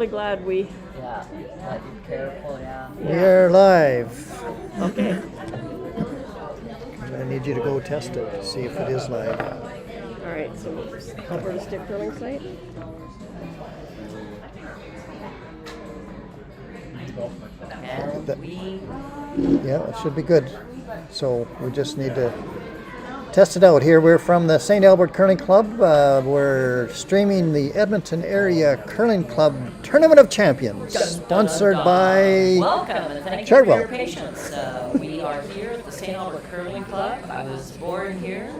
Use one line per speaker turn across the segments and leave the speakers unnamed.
Really glad we.
Yeah, gotta be careful, yeah.
We are live.
Okay.
I need you to go test it, see if it is live.
All right. So Alberta stick curling site.
And we
Yeah, it should be good. So we just need to test it out here. We're from the St. Albert Curling Club. We're streaming the Edmonton Area Curling Club Tournament of Champions, sponsored by
welcome and thank you for your patience. We are here at the St. Albert Curling Club. I was born here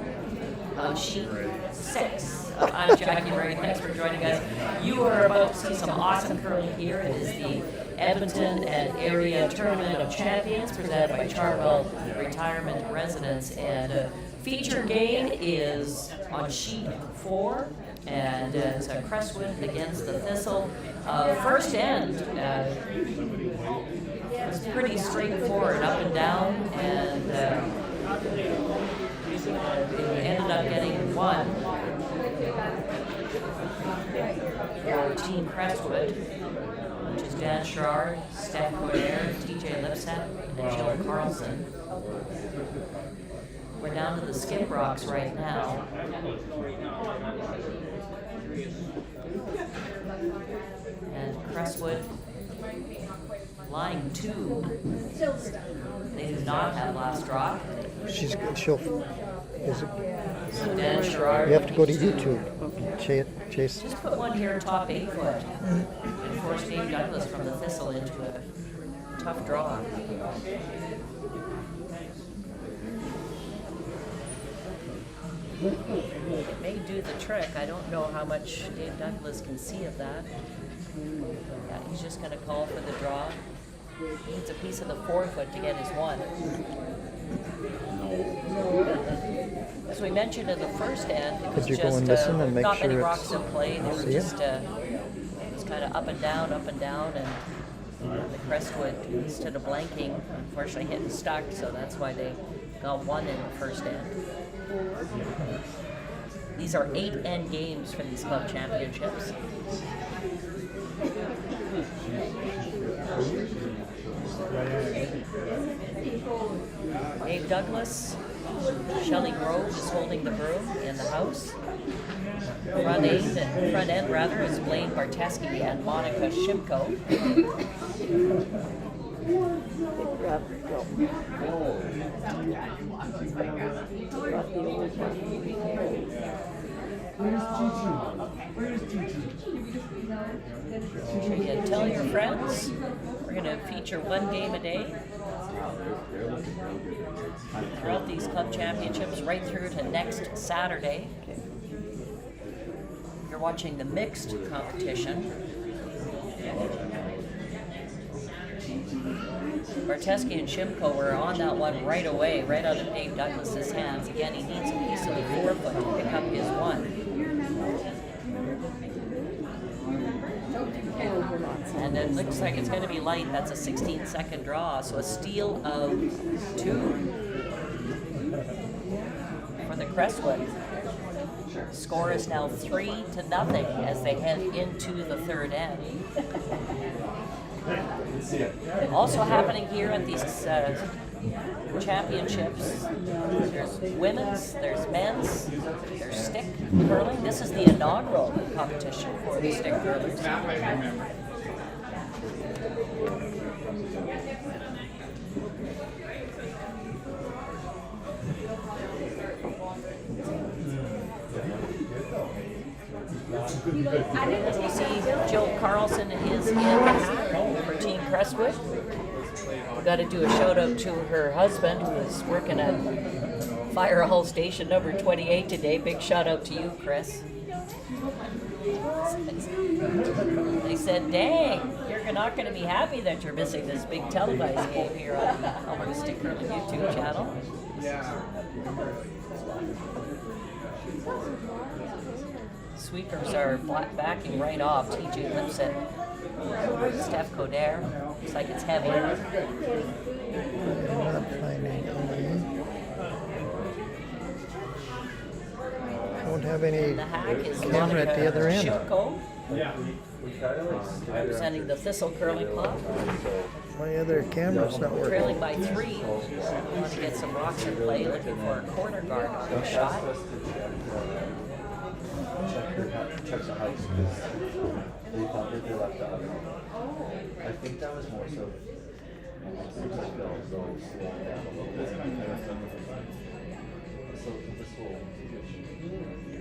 on sheet 6. I'm Jackie Murray. Thanks for joining us. You are about to see some awesome curling here. It is the Edmonton and Area Tournament of Champions presented by Chartwell Retirement Residence. And feature game is on sheet 4, and it's a Crestwood against the Thistle. First end was pretty straightforward, up and down, and it ended up getting 1 for Team Crestwood, which is Dan Sherrard, Steph Coder, TJ Lipset, and Jill Carlson. We're down to the skip rocks right now. And Crestwood lying 2. They do not have last drop.
she'll. Is it?
So Dan Sherrard.
You have to go to YouTube. Chase.
Just put one here top 8 foot and force Dave Douglas from the Thistle into a tough draw. It may do the trick. I don't know how much Dave Douglas can see of that. Yeah, he's just going to call for the draw. He needs a piece of the 4 foot to get his 1. As we mentioned in the first end, it was
Could you go
just
and listen and make
not
sure
many
it's-
rocks in play. They were
See
just it was kind of up and down, and the Crestwood, instead of blanking, unfortunately hitting stuck, so that's why they got 1 in the first end. These are 8 end games for these club championships. Dave Douglas, Shelley Grove is holding the broom in the house. Front end is Blaine Barteski and Monica Shimko. And tell your friends, we're going to feature 1 game a day throughout these club championships right through to next Saturday. You're watching the mixed competition. Barteski and Shimko were on that one right away, right out of Dave Douglas's hands. Again, he needs a piece of the 4 foot to pick up his 1. And it looks like it's going to be light. That's a 16-second draw, so a steal of 2 for the Crestwood. Score is now 3-0 as they head into the third end. Also happening here at these championships, there's women's, there's men's, there's stick curling. This is the inaugural competition for the stick curlers. You see Jill Carlson is in for Team Crestwood. We've got to do a shout out to her husband who is working at Fire Hall Station number 28 today. Big shout out to you, Chris. They said, dang, you're not going to be happy that you're missing this big televised game here on Alberta Stick Curling YouTube channel. Sweepers are backing right off. TJ Lipset, Steph Coder. Looks like it's heavy.
Not finding any.
Don't have any
camera at the other end.
Shimko. representing the Thistle Curling Club,
My other camera's not working.
trailing by 3. We want to get some rocks in play, looking for a corner guard shot.
Check the house because they thought that they left out. I think that was more so.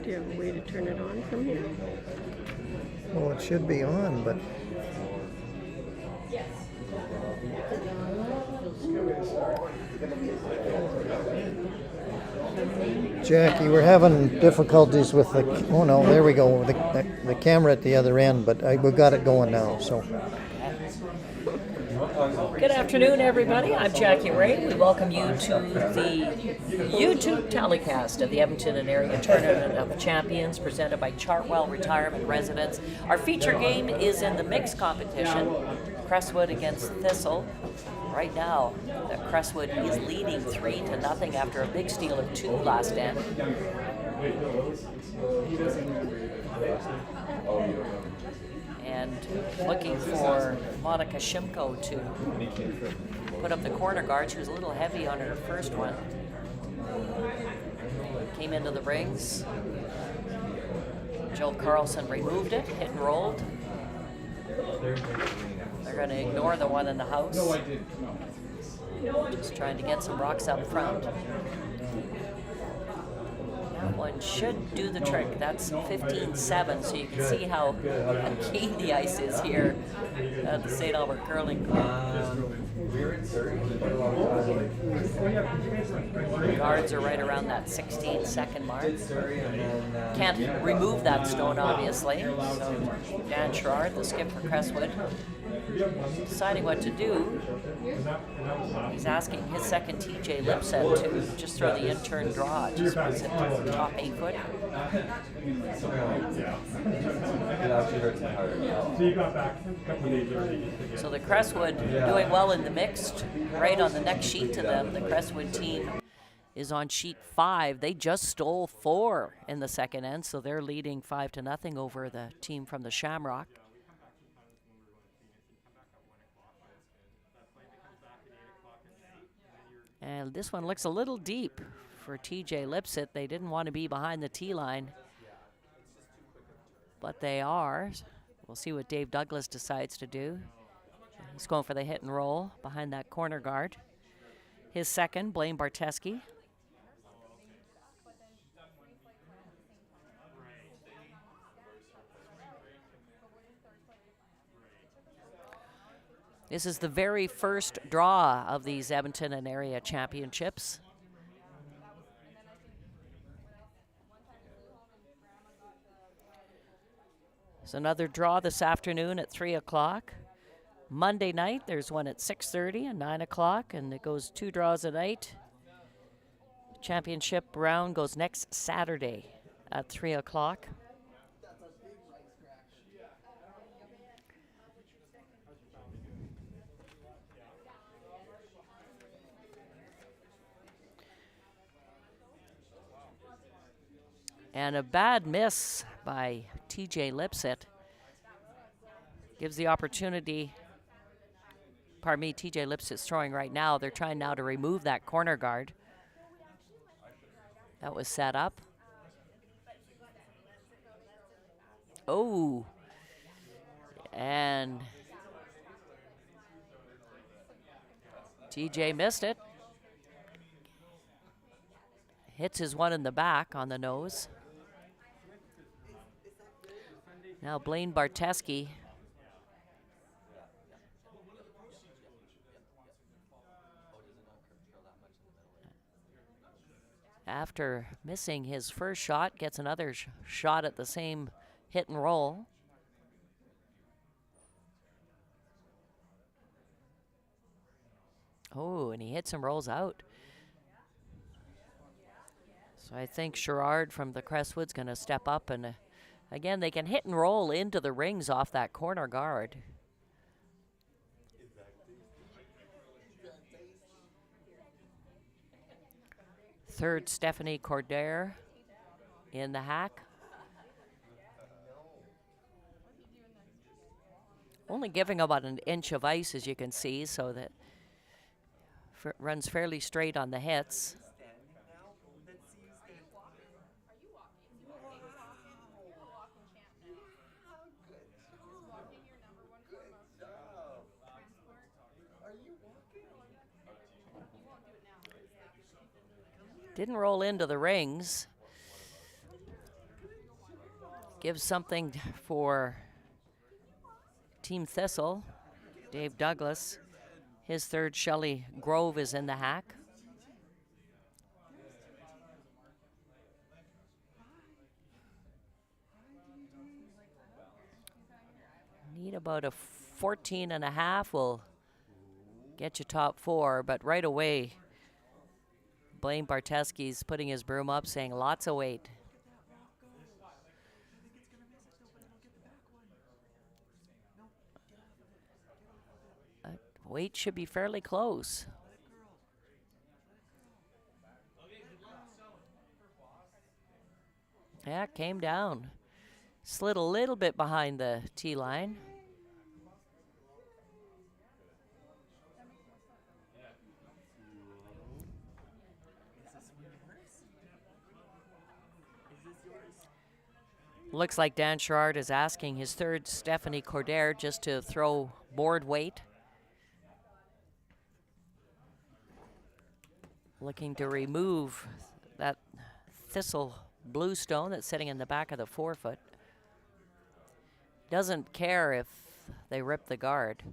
Do you have a way to turn it on from here?
Well, it should be on, but Jackie, we're having difficulties with the. Oh no, there we go. The camera at the other end, but we've got it going now. So.
Good afternoon, everybody. I'm Jackie Ray. We welcome you to the YouTube telecast of the Edmonton and Area Tournament of Champions presented by Chartwell Retirement Residence. Our feature game is in the mixed competition, Crestwood against Thistle. Right now, the Crestwood is leading 3-0 after a big steal of 2 last end. And looking for Monica Shimko to put up the corner guard. She was a little heavy on her first one. Came into the rings. Jill Carlson removed it, hit and rolled. They're going to ignore the one in the house. Just trying to get some rocks up front. That one should do the trick. That's 15-7, so you can see how keen the ice is here at the St. Albert Curling Club. The guards are right around that 16-second mark. Can't remove that stone, obviously. So Dan Sherrard, the skip for Crestwood, deciding what to do. He's asking his second TJ Lipset to just throw the in-turn draw. Just puts it to the top 8 foot. So the Crestwood doing well in the mixed. Right on the next sheet to them, the Crestwood team is on sheet 5. They just stole 4 in the second end, so they're leading 5-0 over the team from the Shamrock. And this one looks a little deep for TJ Lipset. They didn't want to be behind the tee line, but they are. We'll see what Dave Douglas decides to do. He's going for the hit and roll behind that corner guard. His second, Blaine Barteski. This is the very first draw of these Edmonton and Area Championships. There's another draw this afternoon at 3 o'clock. Monday night, there's one at 6:30 and 9 o'clock, and it goes 2 draws a night. Championship round goes next Saturday at 3 o'clock. And a bad miss by TJ Lipset gives the opportunity. Pardon me, TJ Lipset's throwing right now. They're trying now to remove that corner guard. That was set up. Oh. And TJ missed it. Hits his one in the back on the nose. Now Blaine Barteski. After missing his first shot, gets another shot at the same hit and roll. Oh, and he hits and rolls out. So I think Sherrard from the Crestwood's going to step up, and again, they can hit and roll into the rings off that corner guard. Third, Stephanie Cordair in the hack. only giving about an inch of ice, as you can see, so that runs fairly straight on the hits. Didn't roll into the rings. Gives something for Team Thistle. Dave Douglas. His third, Shelley Grove, is in the hack. Need about a 14.5 will get you top 4, but right away, Blaine Barteski's putting his broom up, saying lots of weight. Weight should be fairly close. Yeah, came down. Slid a little bit behind the tee line. Looks like Dan Sherrard is asking his third, Stephanie Cordair, just to throw board weight. Looking to remove that thistle bluestone that's sitting in the back of the forefoot. Doesn't care if they rip the guard.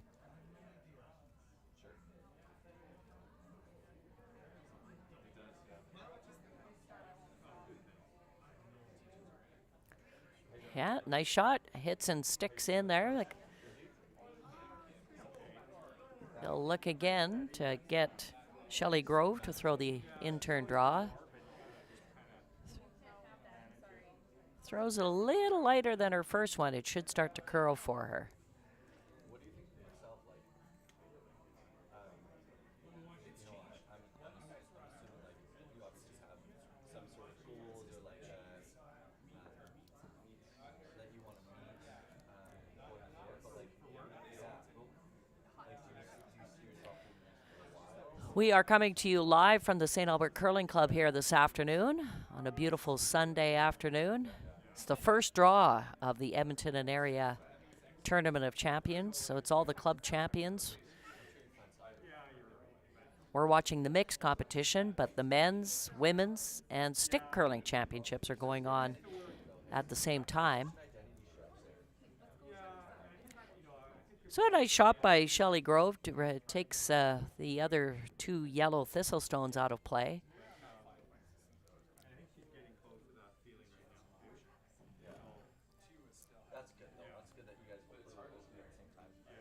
Yeah, nice shot. Hits and sticks in there. Like, they'll look again to get Shelley Grove to throw the in-turn draw. Throws it a little lighter than her first one. It should start to curl for her.
What do you think of yourself like? I'm assuming like you obviously have some sort of goals or like that you want to meet going forward, but like do you see yourself doing this for a while?
We are coming to you live from the St. Albert Curling Club here this afternoon on a beautiful Sunday afternoon. It's the first draw of the Edmonton and area Tournament of Champions, so it's all the club champions. We're watching the mixed competition, but the men's, women's, and stick curling championships are going on at the same time. So a nice shot by Shelley Grove to takes the other 2 yellow thistle stones out of play.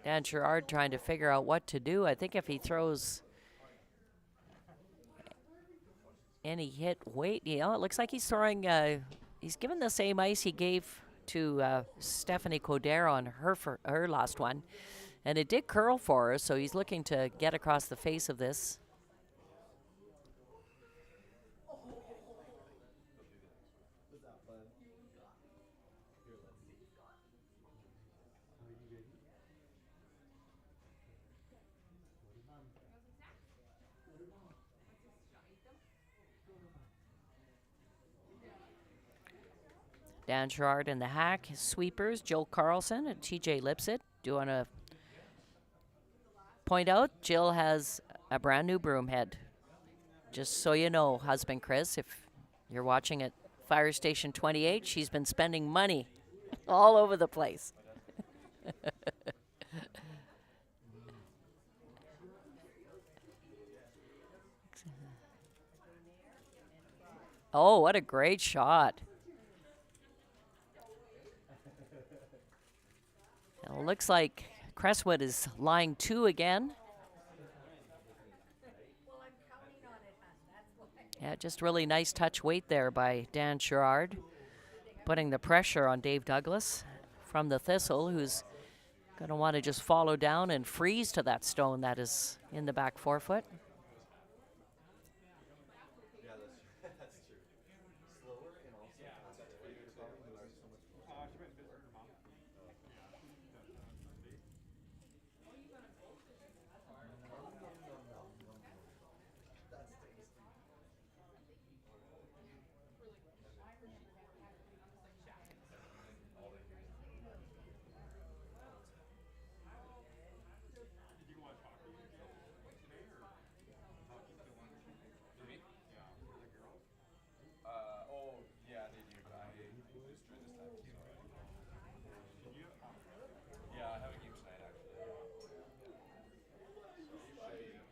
Dan Sherrard trying to figure out what to do. I think if he throws any hit weight, you know, it looks like he's throwing, he's given the same ice he gave to Stephanie Coderre on her last one. And it did curl for her, so he's looking to get across the face of this. Dan Sherrard in the hack. His sweepers, Jill Carlson and TJ Lipsett. Do want to point out, Jill has a brand new broom head. Just so you know, husband Chris, if you're watching at Fire Station 28, she's been spending money all over the place. Oh, what a great shot. It looks like Crestwood is line 2 again. Yeah, just really nice touch weight there by Dan Sherrard, putting the pressure on Dave Douglas from the Thistle, who's going to want to just follow down and freeze to that stone that is in the back forefoot.
Yeah, that's true. Slower and also faster. You're probably moving so much more.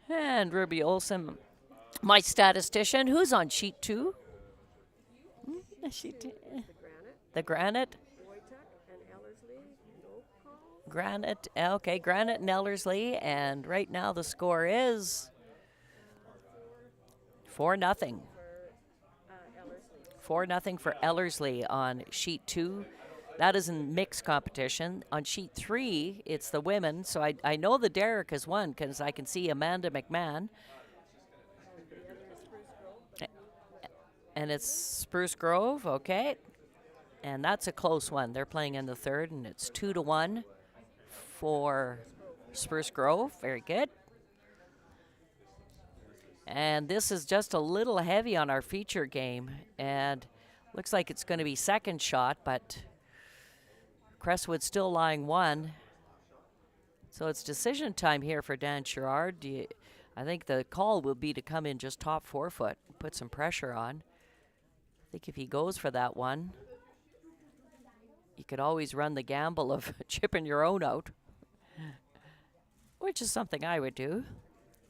And Ruby Olson, my statistician, who's on sheet 2? Sheet 2. The Granite.
Wojtek and Ellerslie, no call.
Granite, okay, Granite and Ellerslie, and right now the score is 4-0.
Ellerslie.
4-0 for Ellerslie on sheet 2. That is in mixed competition. On sheet 3, it's the women, so I know the Derrick has won because I can see Amanda McMahon. And it's Spruce Grove, okay. And that's a close one. They're playing in the third, and it's 2-1 for Spruce Grove. Very good. And this is just a little heavy on our feature game. And looks like it's going to be second shot, but Crestwood still lying 1. So it's decision time here for Dan Sherrard. I think the call will be to come in just top 4 foot, put some pressure on. I think if he goes for that one, you could always run the gamble of chipping your own out, which is something I would do.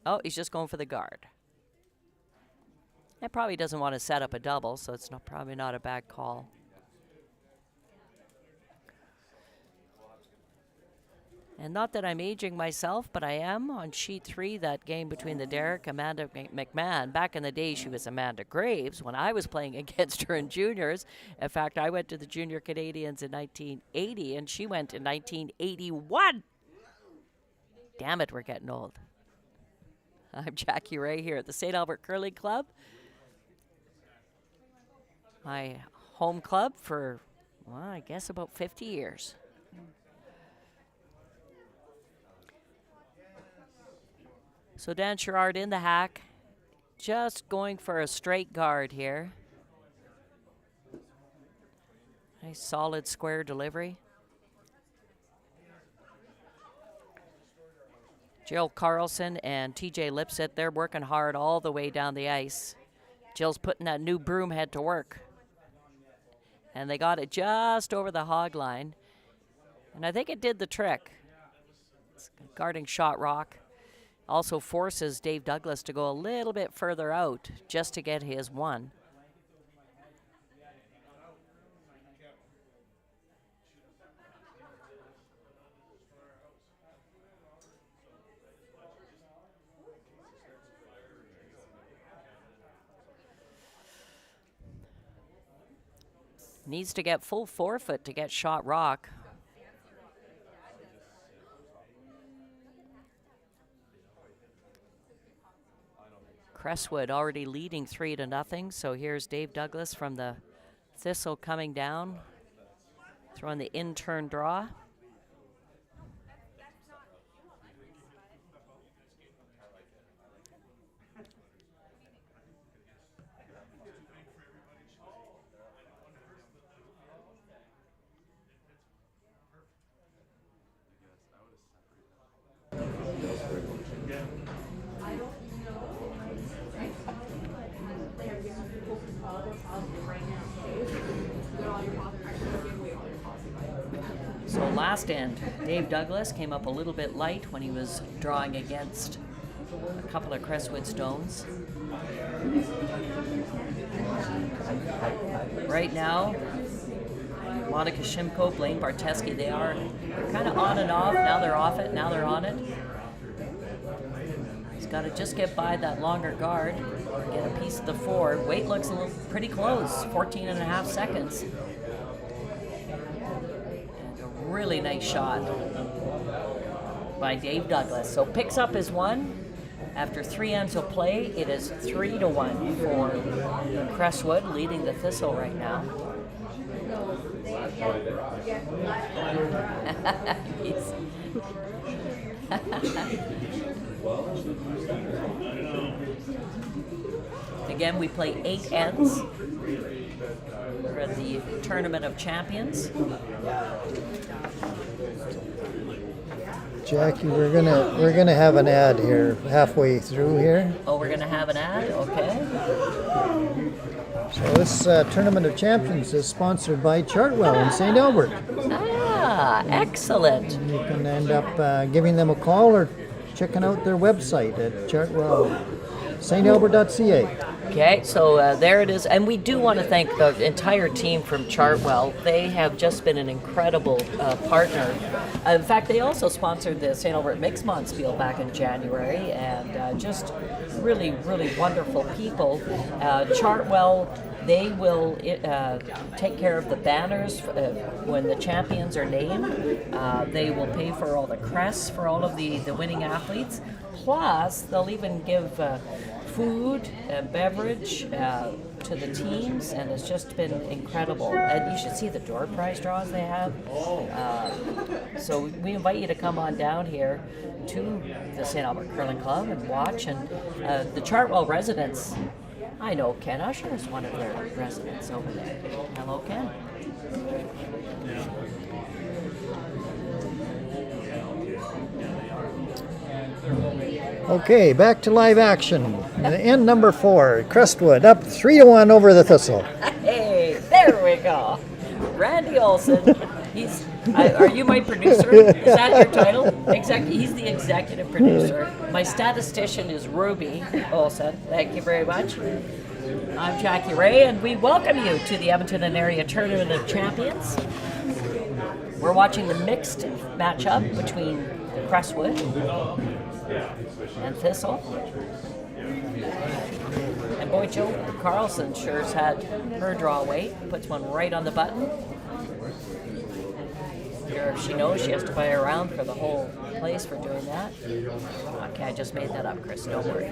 Oh, he's just going for the guard. He probably doesn't want to set up a double, so it's probably not a bad call. And not that I'm aging myself, but I am on sheet 3, that game between the Derrick, Amanda McMahon. Back in the day, she was Amanda Graves when I was playing against her in juniors. In fact, I went to the Junior Canadians in 1980, and she went in 1981. Damn it, we're getting old. I'm Jackie Ray here at the St. Albert Curling Club. My home club for, well, I guess about 50 years. So Dan Sherrard in the hack, just going for a straight guard here. Nice solid square delivery. Jill Carlson and TJ Lipset, they're working hard all the way down the ice. Jill's putting that new broom head to work. And they got it just over the hog line. And I think it did the trick. It's guarding shot rock. Also forces Dave Douglas to go a little bit further out just to get his 1. Needs to get full 4 foot to get shot rock. Crestwood already leading 3-0, so here's Dave Douglas from the Thistle coming down, throwing the in-turn draw. So last end, Dave Douglas came up a little bit light when he was drawing against a couple of Crestwood stones. Right now, Monica Shimko, Blaine Barteski, they're kind of on and off. Now they're off it, now they're on it. He's got to just get by that longer guard, get a piece of the 4. Weight looks a little pretty close, 14.5 seconds. Really nice shot by Dave Douglas. So picks up his 1. After 3 ends of play, it is 3-1 for Crestwood, leading the Thistle right now. Again, we play 8 ends. We're at the Tournament of Champions.
Jackie, we're gonna have an ad here halfway through here.
Oh, we're gonna have an ad? Okay.
So this Tournament of Champions is sponsored by Chartwell in St. Albert.
Ah, excellent.
You can end up giving them a call or checking out their website at stalbert.ca.
Okay, so there it is. And we do want to thank the entire team from Chartwell. They have just been an incredible partner. In fact, they also sponsored the St. Albert Mixmon Spiel back in January, and just really, really wonderful people. Chartwell, they will take care of the banners when the champions are named. They will pay for all the crests for all of the winning athletes. Plus, they'll even give food and beverage to the teams, and it's just been incredible. And you should see the door prize draws they have. So we invite you to come on down here to the St. Albert Curling Club and watch. And the Chartwell residents, I know Ken Usher is one of their residents over there. Hello, Ken.
Okay, back to live action. End number 4, Crestwood up 3-1 over the Thistle.
Hey, there we go. Randy Olson. Are you my producer? Is that your title? He's the executive producer. My statistician is Ruby Olson. Thank you very much. I'm Jackie Ray, and we welcome you to the Edmonton and Area Tournament of Champions. We're watching the mixed matchup between Crestwood and Thistle. And boy, Joe Carlson sure's had her draw weight. Puts one right on the button. She knows she has to buy a round for the whole place for doing that. Okay, I just made that up, Chris. Don't worry.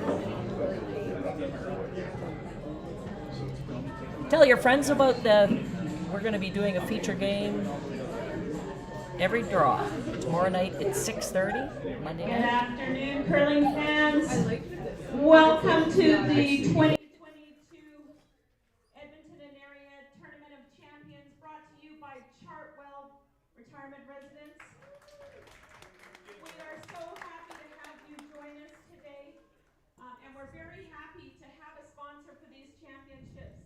Tell your friends about we're going to be doing a feature game every draw. Tomorrow night at 6:30, Monday night.
Good afternoon, curling fans. Welcome to the 2022 Edmonton and Area Tournament of Champions, brought to you by Chartwell Retirement Residence. We are so happy to have you join us today, and we're very happy to have a sponsor for these championships.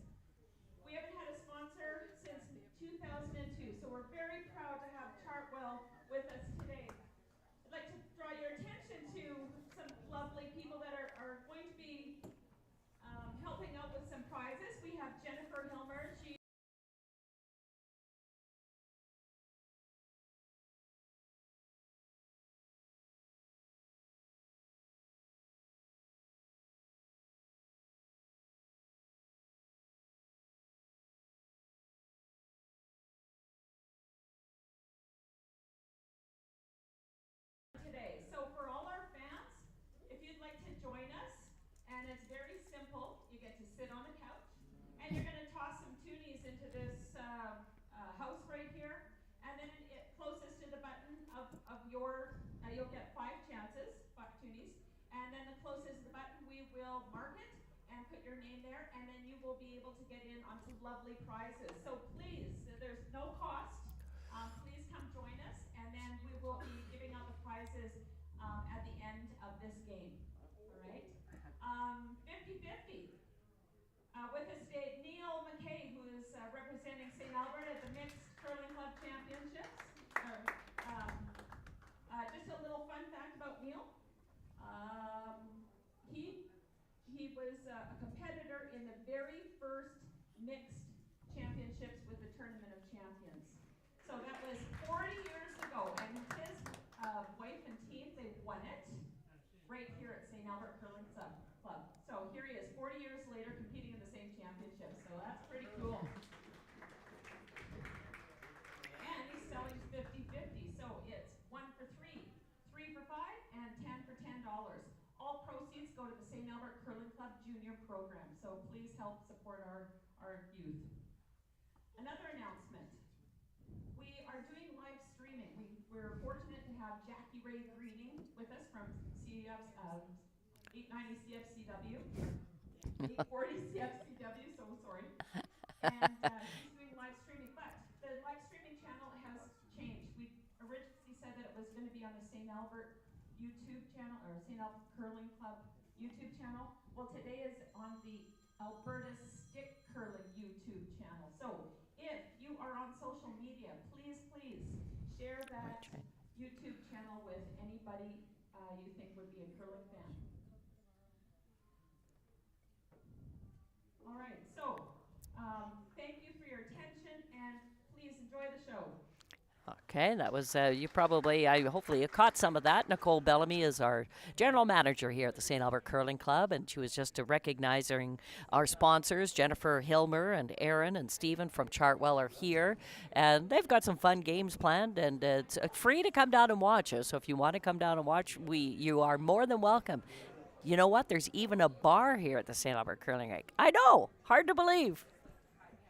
We haven't had a sponsor since 2002, so we're very proud to have Chartwell with us today. I'd like to draw your attention to some lovely people that are going to be helping out with some prizes. We have Jennifer Hilmer. She today. So for all our fans, if you'd like to join us, and it's very simple, you get to sit on a couch, and you're going to toss some toonies into this house right here, and then closest to the button of your, you'll get 5 chances, 5 toonies, and then the closest to the button, we will mark it and put your name there, and then you will be able to get in on some lovely prizes. So please, there's no cost. Please come join us, and then we will be giving out the prizes at the end of this game. All right? 50-50. With us today, Neil McKay, who is representing St. Albert at the Mixed Curling Club Championships. Just a little fun fact about Neil. He was a competitor in the very first mixed championships with the Tournament of Champions. So that was 40 years ago, and his wife and team, they won it right here at St. Albert Curling Club. So here he is, 40 years later, competing in the same championship. So that's pretty cool. And he's selling 50-50. So it's 1 for 3, 3 for 5, and 10 for $10. All proceeds go to the St. Albert Curling Club Junior Program. So please help support our youth. Another announcement. We are doing live streaming. We're fortunate to have Jackie Ray Greening with us from 890 CFCW, 840 CFCW, so sorry. And he's doing live streaming, but the live streaming channel has changed. We originally said that it was going to be on the St. Albert YouTube channel, or St. Albert Curling Club YouTube channel. Well, today is on the Alberta Stick Curling YouTube channel. So if you are on social media, please share that YouTube channel with anybody you think would be a curling fan. All right, so thank you for your attention, and please enjoy the show.
Okay, that was you probably, hopefully you caught some of that. Nicole Bellamy is our general manager here at the St. Albert Curling Club, and she was just recognizing our sponsors. Jennifer Hilmer and Aaron and Stephen from Chartwell are here, and they've got some fun games planned, and it's free to come down and watch us. So if you want to come down and watch, you are more than welcome. You know what? There's even a bar here at the St. Albert Curling Rink. I know, hard to believe,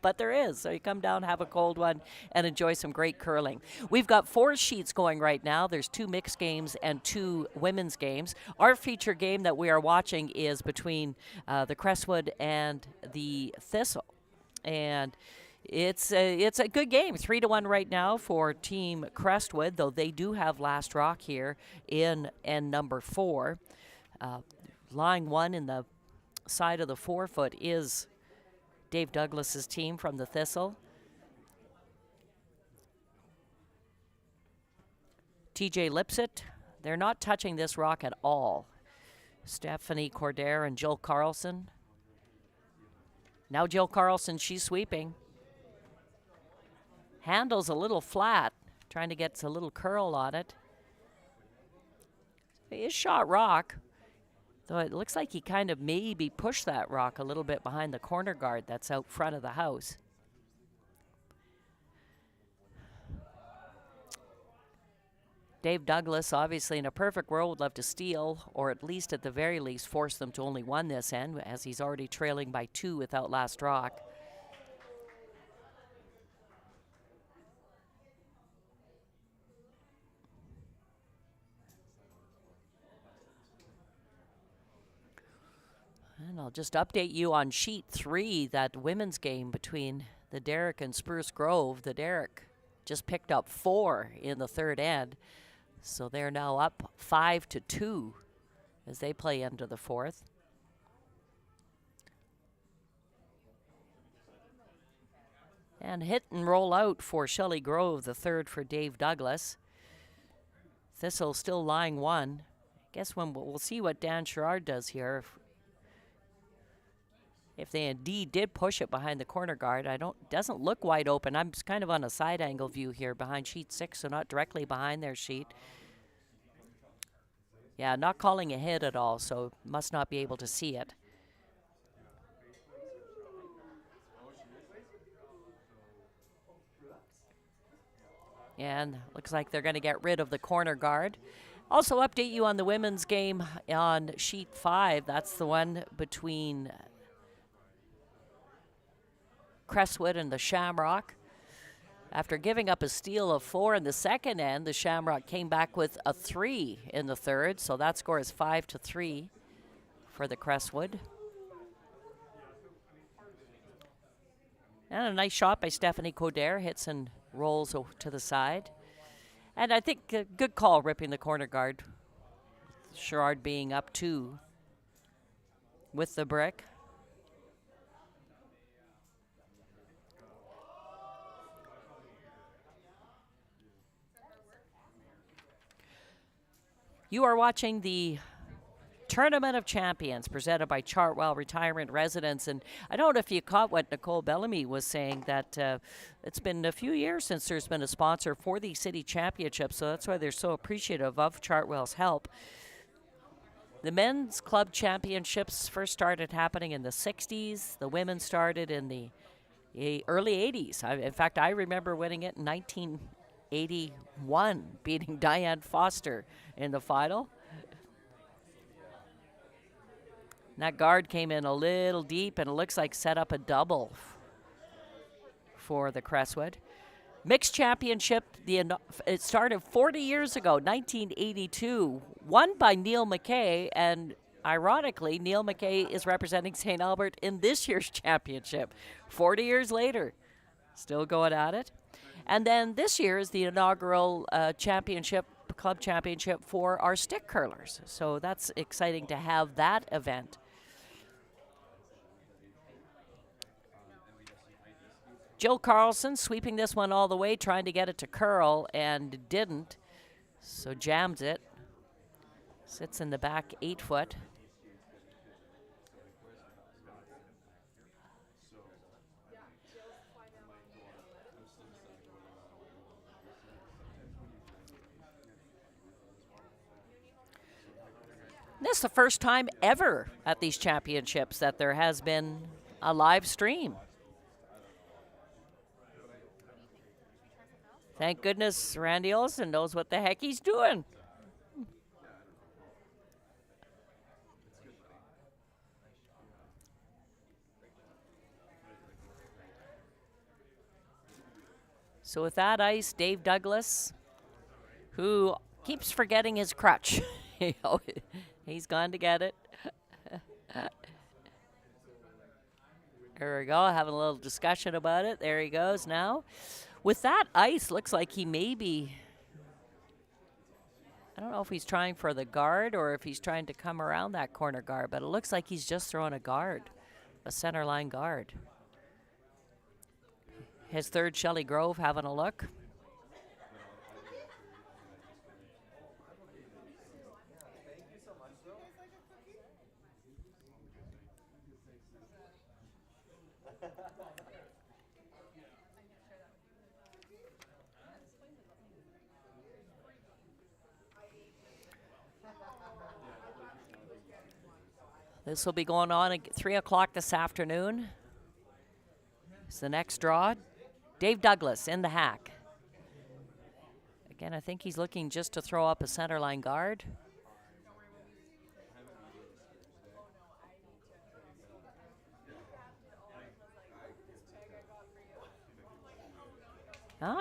but there is. So you come down, have a cold one, and enjoy some great curling. We've got 4 sheets going right now. There's 2 mixed games and 2 women's games. Our feature game that we are watching is between the Crestwood and the Thistle. And it's a good game, 3-1 right now for Team Crestwood, though they do have last rock here in end number 4. Line 1 in the side of the 4-foot is Dave Douglas's team from the Thistle. TJ Lipsett, they're not touching this rock at all. Stephanie Cordair and Jill Carlson. Now Jill Carlson, she's sweeping. Handle's a little flat, trying to get a little curl on it. It is shot rock, though it looks like he kind of maybe pushed that rock a little bit behind the corner guard that's out front of the house. Dave Douglas, obviously in a perfect world, would love to steal, or at least at the very least force them to only 1 this end, as he's already trailing by 2 without last rock. And I'll just update you on sheet 3, that women's game between the Derrick and Spruce Grove. The Derrick just picked up 4 in the 3rd end, so they're now up 5-2 as they play into the 4th. And hit and roll out for Shelley Grove, the 3rd for Dave Douglas. Thistle still lying 1. Guess when we'll see what Dan Sherrard does here. If they indeed did push it behind the corner guard, doesn't look wide open. I'm kind of on a side angle view here behind sheet 6, so not directly behind their sheet. Yeah, not calling a hit at all, so must not be able to see it. And looks like they're going to get rid of the corner guard. Also update you on the women's game on sheet 5. That's the one between Crestwood and the Shamrock. After giving up a steal of 4 in the 2nd end, the Shamrock came back with a 3 in the 3rd, so that score is 5-3 for the Crestwood. And a nice shot by Stephanie Coderre, hits and rolls to the side. And I think a good call ripping the corner guard. Sherrard being up 2 with the brick. You are watching the Tournament of Champions presented by Chartwell Retirement Residence. And I don't know if you caught what Nicole Bellamy was saying, that it's been a few years since there's been a sponsor for the city championships, so that's why they're so appreciative of Chartwell's help. The men's club championships first started happening in the 60s. The women started in the early 80s. In fact, I remember winning it in 1981, beating Diane Foster in the final. And that guard came in a little deep, and it looks like set up a double for the Crestwood. Mixed championship, it started 40 years ago, 1982, won by Neil McKay, and ironically, Neil McKay is representing St. Albert in this year's championship, 40 years later, still going at it. And then this year is the inaugural club championship for our stick curlers, so that's exciting to have that event. Jill Carlson sweeping this one all the way, trying to get it to curl, and didn't, so jams it. Sits in the back 8 foot. This is the first time ever at these championships that there has been a live stream. Thank goodness Randy Olson knows what the heck he's doing. So with that ice, Dave Douglas, who keeps forgetting his crutch. He's gone to get it. There we go, having a little discussion about it. There he goes now. With that ice, looks like he may be, I don't know if he's trying for the guard or if he's trying to come around that corner guard, but it looks like he's just throwing a guard, a center line guard. His third, Shelley Grove, having a look. This will be going on at 3 o'clock this afternoon. It's the next draw. Dave Douglas in the hack. Again, I think he's looking just to throw up a center line guard.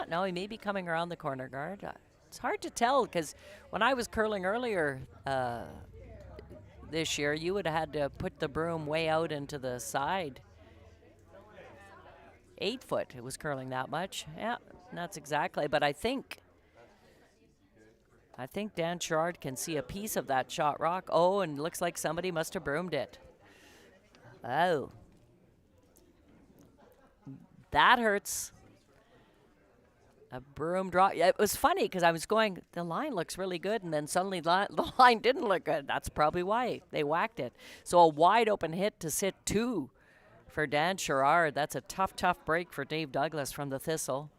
No, he may be coming around the corner guard. It's hard to tell because when I was curling earlier this year, you would have had to put the broom way out into the side. 8 foot, it was curling that much. Yeah, that's exactly. But I think Dan Sherrard can see a piece of that shot rock. Oh, and looks like somebody must have broomed it. Oh. That hurts. A broom draw. Yeah, it was funny because I was going, the line looks really good, and then suddenly the line didn't look good. That's probably why they whacked it. So a wide open hit to sit 2 for Dan Sherrard. That's a tough, tough break for Dave Douglas from the Thistle.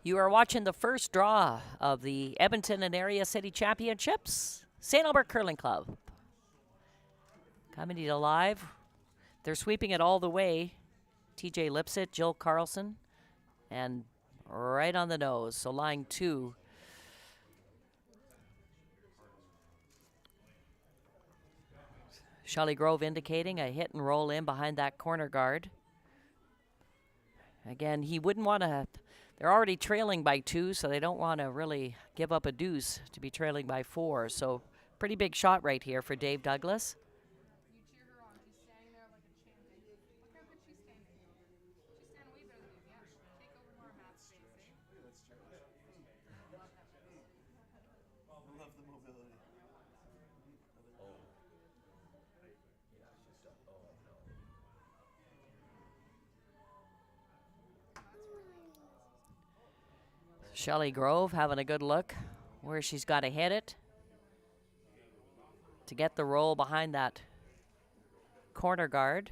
You are watching the first draw of the Edmonton and Area City Championships, St. Albert Curling Club. Coming to you live. They're sweeping it all the way. TJ Lipsett, Jill Carlson, and right on the nose. So line 2. Shelley Grove indicating a hit and roll in behind that corner guard. Again, he wouldn't want to. They're already trailing by 2, so they don't want to really give up a deuce to be trailing by 4. So pretty big shot right here for Dave Douglas.
You cheer her on. She's standing there like a champion. Look how good she's standing. She's standing way better than you. Yeah. Take over more mats, Stacey.
I love the mobility.
Shelley Grove having a good look where she's got to hit it to get the roll behind that corner guard.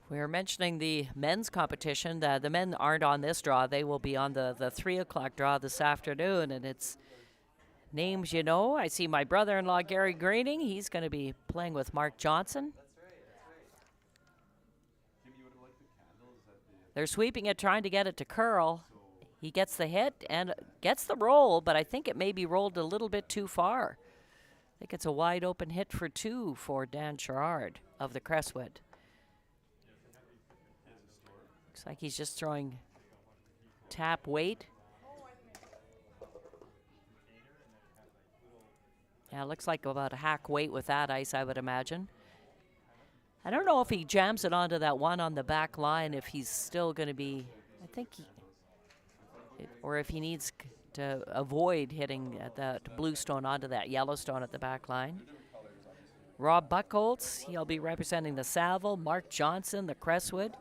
We were mentioning the men's competition. The men aren't on this draw. They will be on the 3 o'clock draw this afternoon, and it's names you know. I see my brother-in-law, Gary Greening. He's going to be playing with Mark Johnson. They're sweeping it, trying to get it to curl. He gets the hit and gets the roll, but I think it may be rolled a little bit too far. I think it's a wide open hit for 2 for Dan Sherrard of the Crestwood. Looks like he's just throwing tap weight. Yeah, it looks like about a hack weight with that ice, I would imagine. I don't know if he jams it onto that one on the back line, if he's still going to be, I think, or if he needs to avoid hitting that blue stone onto that yellow stone at the back line. Rob Buckholtz, he'll be representing the Saville. Mark Johnson, the Crestwood.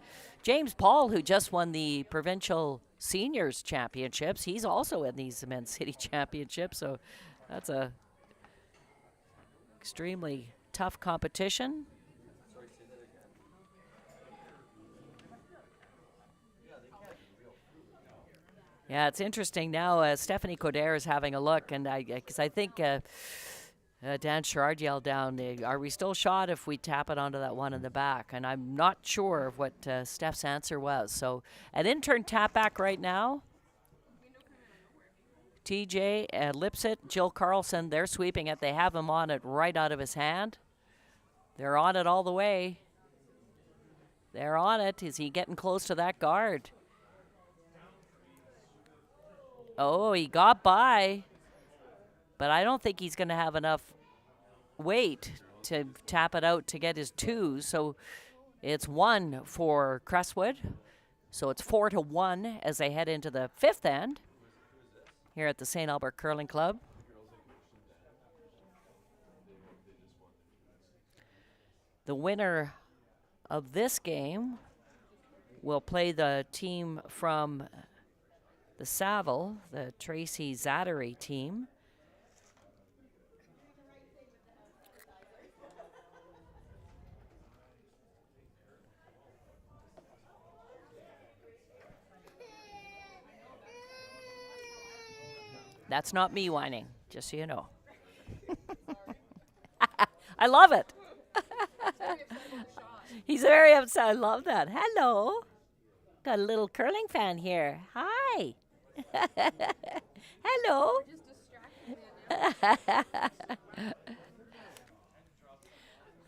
James Paul, who just won the provincial seniors championships, he's also in these men's city championships, so that's a extremely tough competition. Yeah, it's interesting now. Stephanie Coderre is having a look, and because I think Dan Sherrard yelled down, "Are we still shot if we tap it onto that one in the back?" And I'm not sure of what Steph's answer was. So an intern tap back right now. TJ Lipset, Jill Carlson, they're sweeping it. They have him on it right out of his hand. They're on it all the way. They're on it. Is he getting close to that guard? Oh, he got by, but I don't think he's going to have enough weight to tap it out to get his 2. So it's 1 for Crestwood. So it's 4-1 as they head into the 5th end here at the St. Albert Curling Club. The winner of this game will play the team from the Saville, the Tracy Zattery team. That's not me whining, just so you know. I love it. He's very upset. I love that. Hello. Got a little curling fan here. Hi. Hello.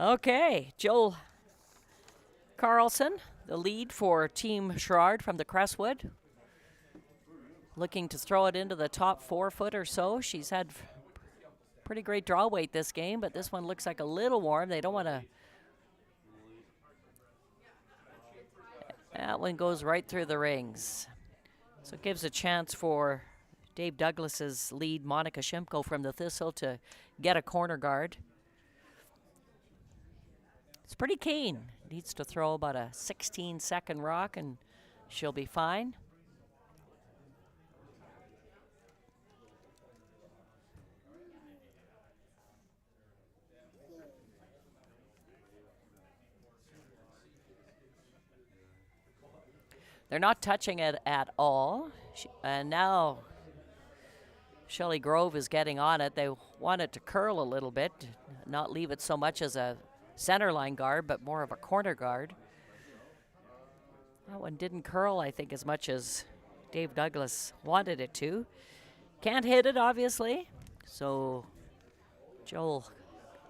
Okay, Joel Carlson, the lead for Team Sherrard from the Crestwood. Looking to throw it into the top 4 foot or so. She's had pretty great draw weight this game, but this one looks like a little warm. They don't want to. That one goes right through the rings. So it gives a chance for Dave Douglas's lead, Monica Shimko from the Thistle, to get a corner guard. It's pretty keen. Needs to throw about a 16-second rock, and she'll be fine. They're not touching it at all. And now Shelley Grove is getting on it. They want it to curl a little bit, not leave it so much as a center line guard, but more of a corner guard. That one didn't curl, I think, as much as Dave Douglas wanted it to. Can't hit it, obviously. So Joel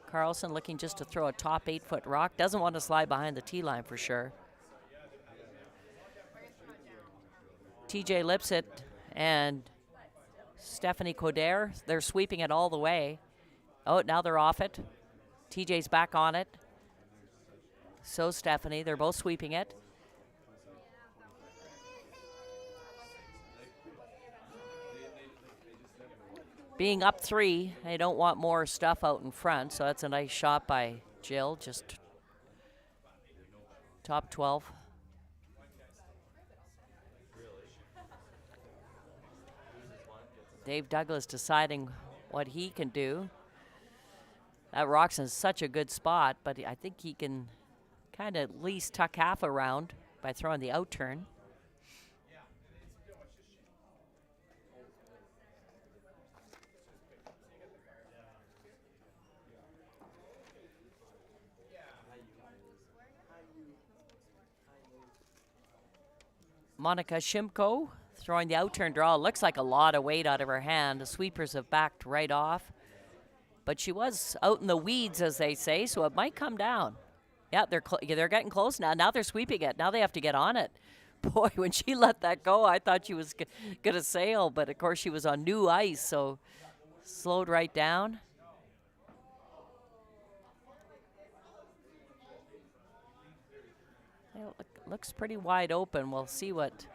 Carlson looking just to throw a top 8 foot rock. Doesn't want to slide behind the tee line for sure. TJ Lipset and Stephanie Coderre, they're sweeping it all the way. Oh, now they're off it. TJ's back on it. So Stephanie, they're both sweeping it. Being up 3, they don't want more stuff out in front, so that's a nice shot by Jill, just top 12. Dave Douglas deciding what he can do. That rock's in such a good spot, but I think he can kind of at least tuck half around by throwing the out turn. Monica Shimko throwing the outturn draw. Looks like a lot of weight out of her hand. The sweepers have backed right off. But she was out in the weeds, as they say, so it might come down. Yeah, they're getting close now. Now they're sweeping it. Now they have to get on it. Boy, when she let that go, I thought she was going to sail. But, of course, she was on new ice, so slowed right down. It looks pretty wide open. We'll see what...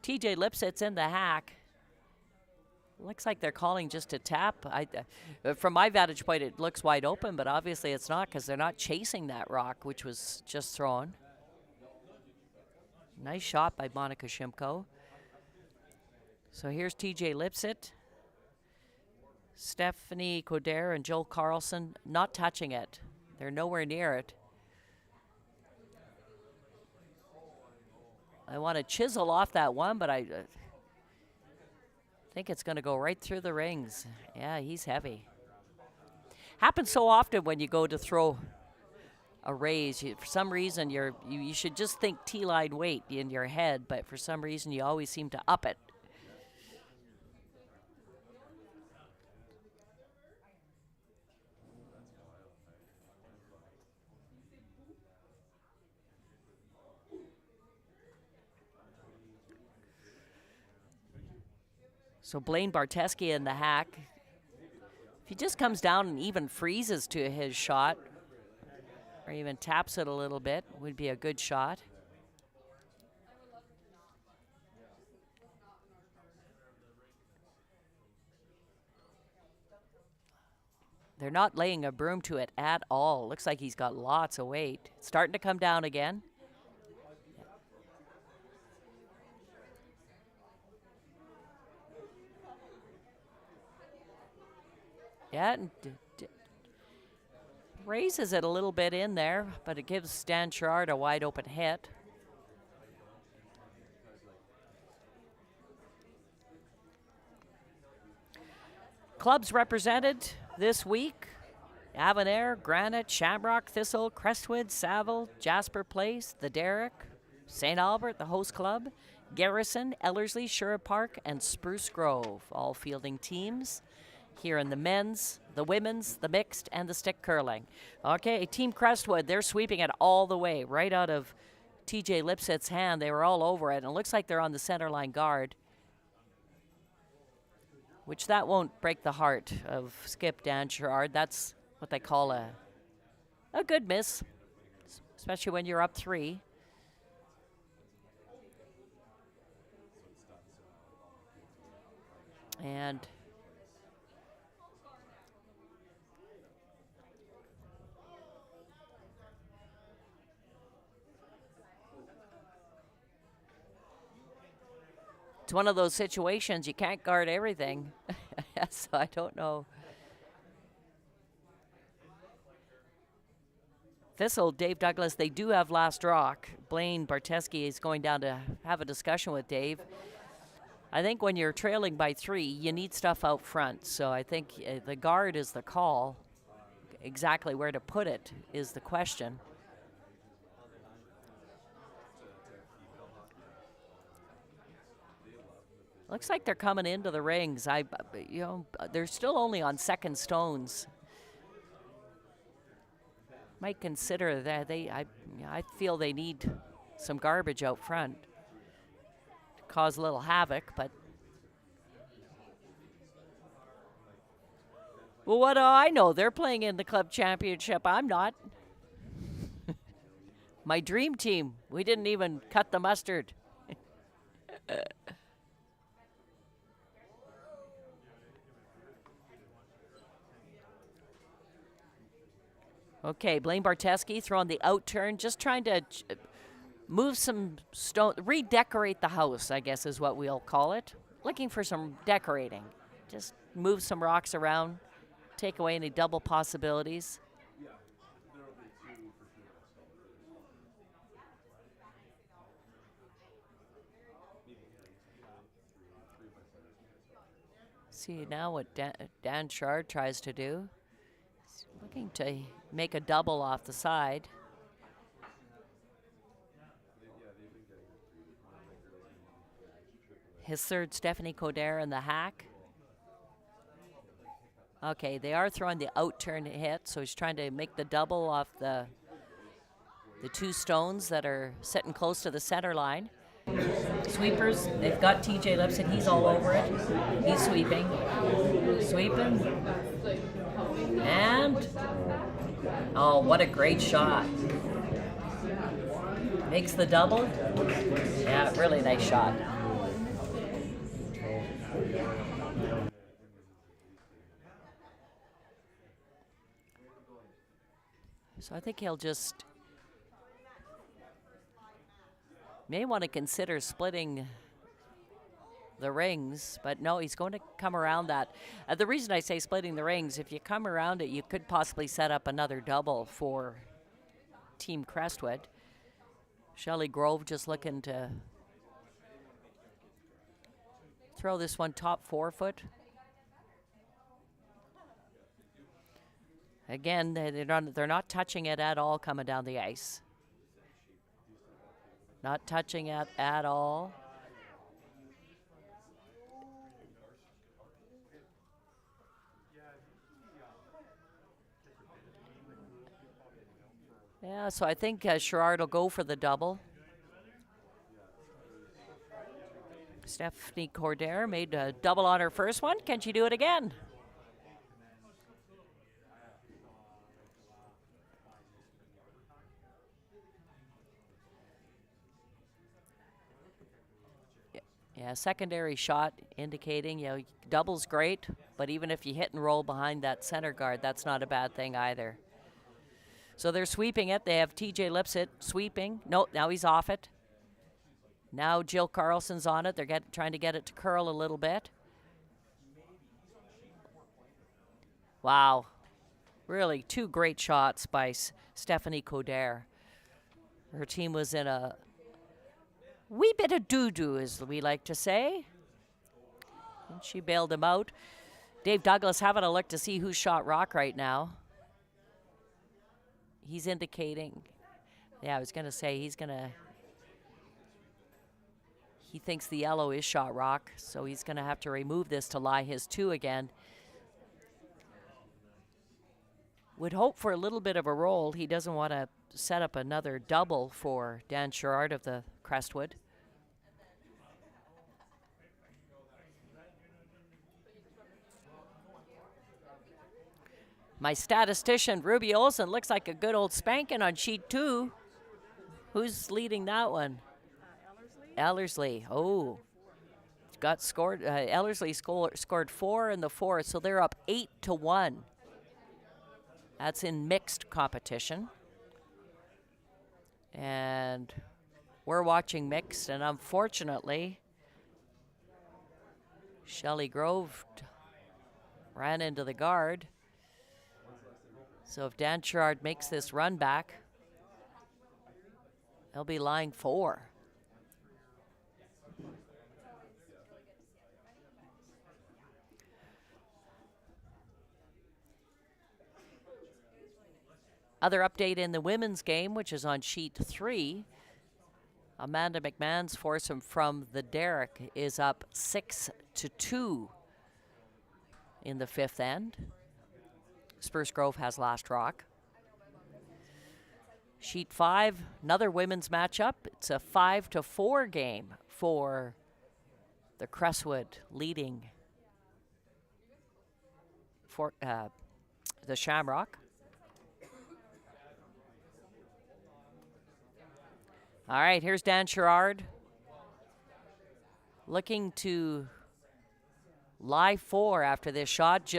TJ Lipsitz in the hack. Looks like they're calling just a tap. From my vantage point, it looks wide open, but obviously it's not because they're not chasing that rock, which was just thrown. Nice shot by Monica Shimko. So here's TJ Lipsitz. Stephanie Coder and Joel Carlson not touching it. They're nowhere near it. I want to chisel off that one, but I think it's going to go right through the rings. Yeah, he's heavy. Happens so often when you go to throw a raise. For some reason, you should just think T-line weight in your head, but for some reason, you always seem to up it. So Blaine Barteski in the hack. If he just comes down and even freezes to his shot, or even taps it a little bit, would be a good shot. They're not laying a broom to it at all. Looks like he's got lots of weight. It's starting to come down again. Yeah, and raises it a little bit in there, but it gives Dan Sherrard a wide open hit. Clubs represented this week: Avonare, Granite, Shamrock, Thistle, Crestwood, Saville, Jasper Place, the Derrick, St. Albert, the host club, Garrison, Ellerslie, Sherwood Park, and Spruce Grove, all fielding teams here in the men's, the women's, the mixed, and the stick curling. Okay, Team Crestwood, they're sweeping it all the way, right out of TJ Lipsitz's hand. They were all over it, and it looks like they're on the center line guard, which that won't break the heart of Skip Dan Sherrard. That's what they call a good miss, especially when you're up 3. And it's one of those situations you can't guard everything. So I don't know. Thistle, Dave Douglas, they do have last rock. Blaine Barteski is going down to have a discussion with Dave. I think when you're trailing by 3, you need stuff out front. So I think the guard is the call. Exactly where to put it is the question. Looks like they're coming into the rings. They're still only on second stones. Might consider that I feel they need some garbage out front to cause a little havoc, but well, what do I know? They're playing in the club championship. I'm not. My dream team. We didn't even cut the mustard. Okay, Blaine Barteski throwing the out turn, just trying to move some stone, redecorate the house, I guess is what we'll call it. Looking for some decorating. Just move some rocks around, take away any double possibilities. See now what Dan Sherrard tries to do. Looking to make a double off the side. His third, Stephanie Coder in the hack. Okay, they are throwing the out turn hit, so he's trying to make the double off the two stones that are sitting close to the center line. Sweepers, they've got TJ Lipson, he's all over it. He's sweeping. Sweeping. And, oh, what a great shot. Makes the double. Yeah, really nice shot. So I think he'll just may want to consider splitting the rings, but no, he's going to come around that. The reason I say splitting the rings, if you come around it, you could possibly set up another double for Team Crestwood. Shelley Grove just looking to throw this one top 4 foot. Again, they're not touching it at all coming down the ice. Not touching it at all. Yeah, so I think Sherrard will go for the double. Stephanie Cordair made a double on her first one. Can she do it again? Yeah, secondary shot indicating, double's great, but even if you hit and roll behind that center guard, that's not a bad thing either. So they're sweeping it. They have TJ Lipsit sweeping. No, now he's off it. Now Jill Carlson's on it. They're trying to get it to curl a little bit. Wow. Really, 2 great shots by Stephanie Coder. Her team was in a wee bit of doo-doo, as we like to say. And she bailed him out. Dave Douglas having a look to see who shot rock right now. He's indicating, I was going to say he thinks the yellow is shot rock, so he's going to have to remove this to lie his 2 again. Would hope for a little bit of a roll. He doesn't want to set up another double for Dan Sherrard of the Crestwood. My statistician, Ruby Olsen, looks like a good old spanking on sheet 2. Who's leading that one? Ellerslie. Oh. Got scored. Ellerslie scored 4 in the 4th, so they're up 8-1. That's in mixed competition. And we're watching mixed, and unfortunately, Shelley Grove ran into the guard. So if Dan Sherrard makes this run back, he'll be lying 4. Other update in the women's game, which is on sheet 3. Amanda McMahon's foursome from the Derrick is up 6-2 in the 5th end. Spruce Grove has last rock. Sheet 5, another women's matchup. It's a 5-4 game for the Crestwood leading for the Shamrock. All right, here's Dan Sherrard looking to lie 4 after this shot.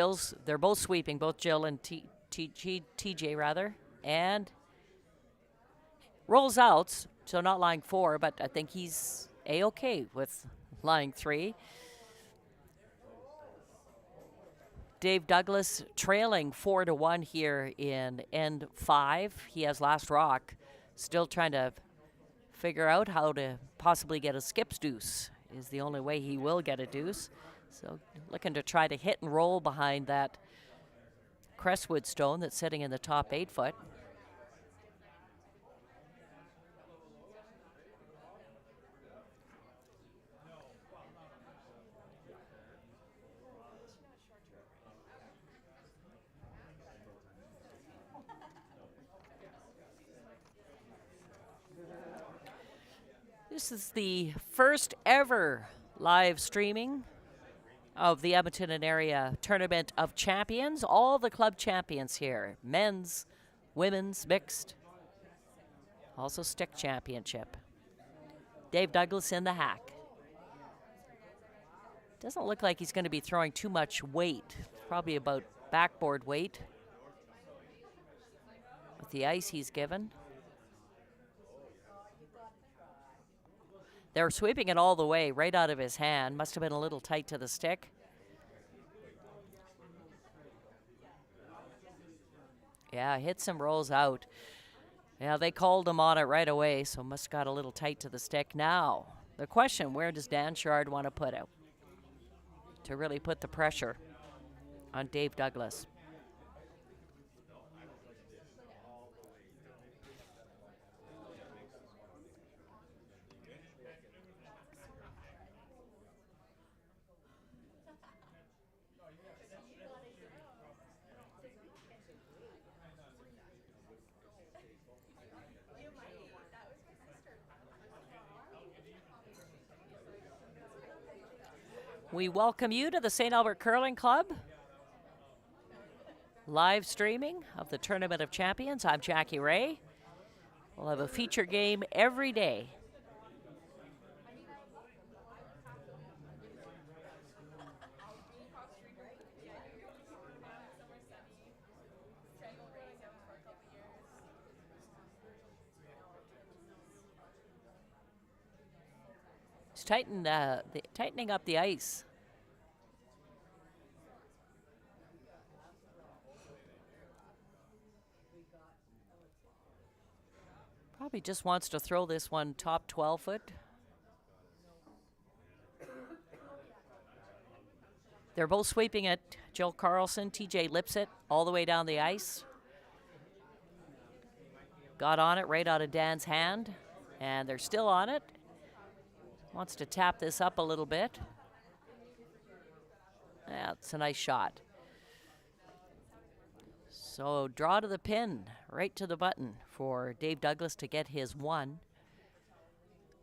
They're both sweeping, both Jill and TJ rather, and rolls out, so not lying 4, but I think he's A-okay with lying 3. Dave Douglas trailing 4-1 here in end 5. He has last rock, still trying to figure out how to possibly get a skips deuce is the only way he will get a deuce. So looking to try to hit and roll behind that Crestwood stone that's sitting in the top 8 foot. This is the first ever live streaming of the Edmonton and Area Tournament of Champions. All the club champions here, men's, women's, mixed. Also stick championship. Dave Douglas in the hack. Doesn't look like he's going to be throwing too much weight. Probably about backboard weight with the ice he's given. They're sweeping it all the way, right out of his hand. Must have been a little tight to the stick. Yeah, hits and rolls out. Yeah, they called him on it right away, so must have got a little tight to the stick. Now, the question, where does Dan Sherrard want to put it to really put the pressure on Dave Douglas? We welcome you to the St. Albert Curling Club. Live streaming of the Tournament of Champions. I'm Jackie Ray. We'll have a feature game every day. It's tightening up the ice. Probably just wants to throw this one top 12 foot. They're both sweeping it. Jill Carlson, TJ Lipsett, all the way down the ice. Got on it right out of Dan's hand, and they're still on it. Wants to tap this up a little bit. That's a nice shot. So draw to the pin, right to the button for Dave Douglas to get his one.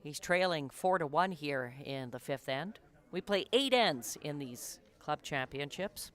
He's trailing 4-1 here in the 5th end. We play 8 ends in these club championships.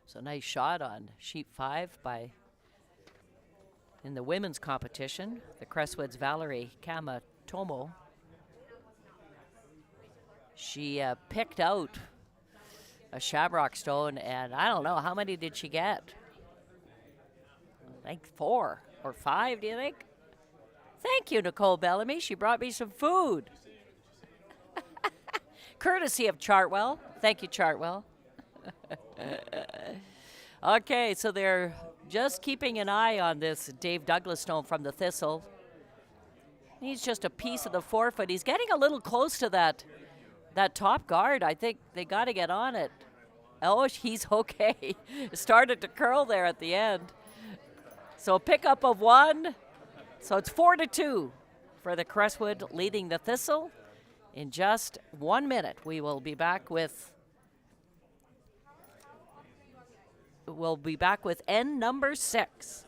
So nice shot on sheet 5 by, in the women's competition, the Crestwoods' Valerie Kamatomo. She picked out a shamrock stone, and I don't know, how many did she get? I think 4 or 5, do you think? Thank you, Nicole Bellamy. She brought me some food. Courtesy of Chartwell. Thank you, Chartwell. Okay, so they're just keeping an eye on this Dave Douglas stone from the Thistle. He's just a piece of the 4 foot. He's getting a little close to that top guard. I think they got to get on it. Oh, he's okay. Started to curl there at the end. So a pickup of 1. So it's 4-2 for the Crestwood leading the Thistle. In just 1 minute, we will be back with end number 6.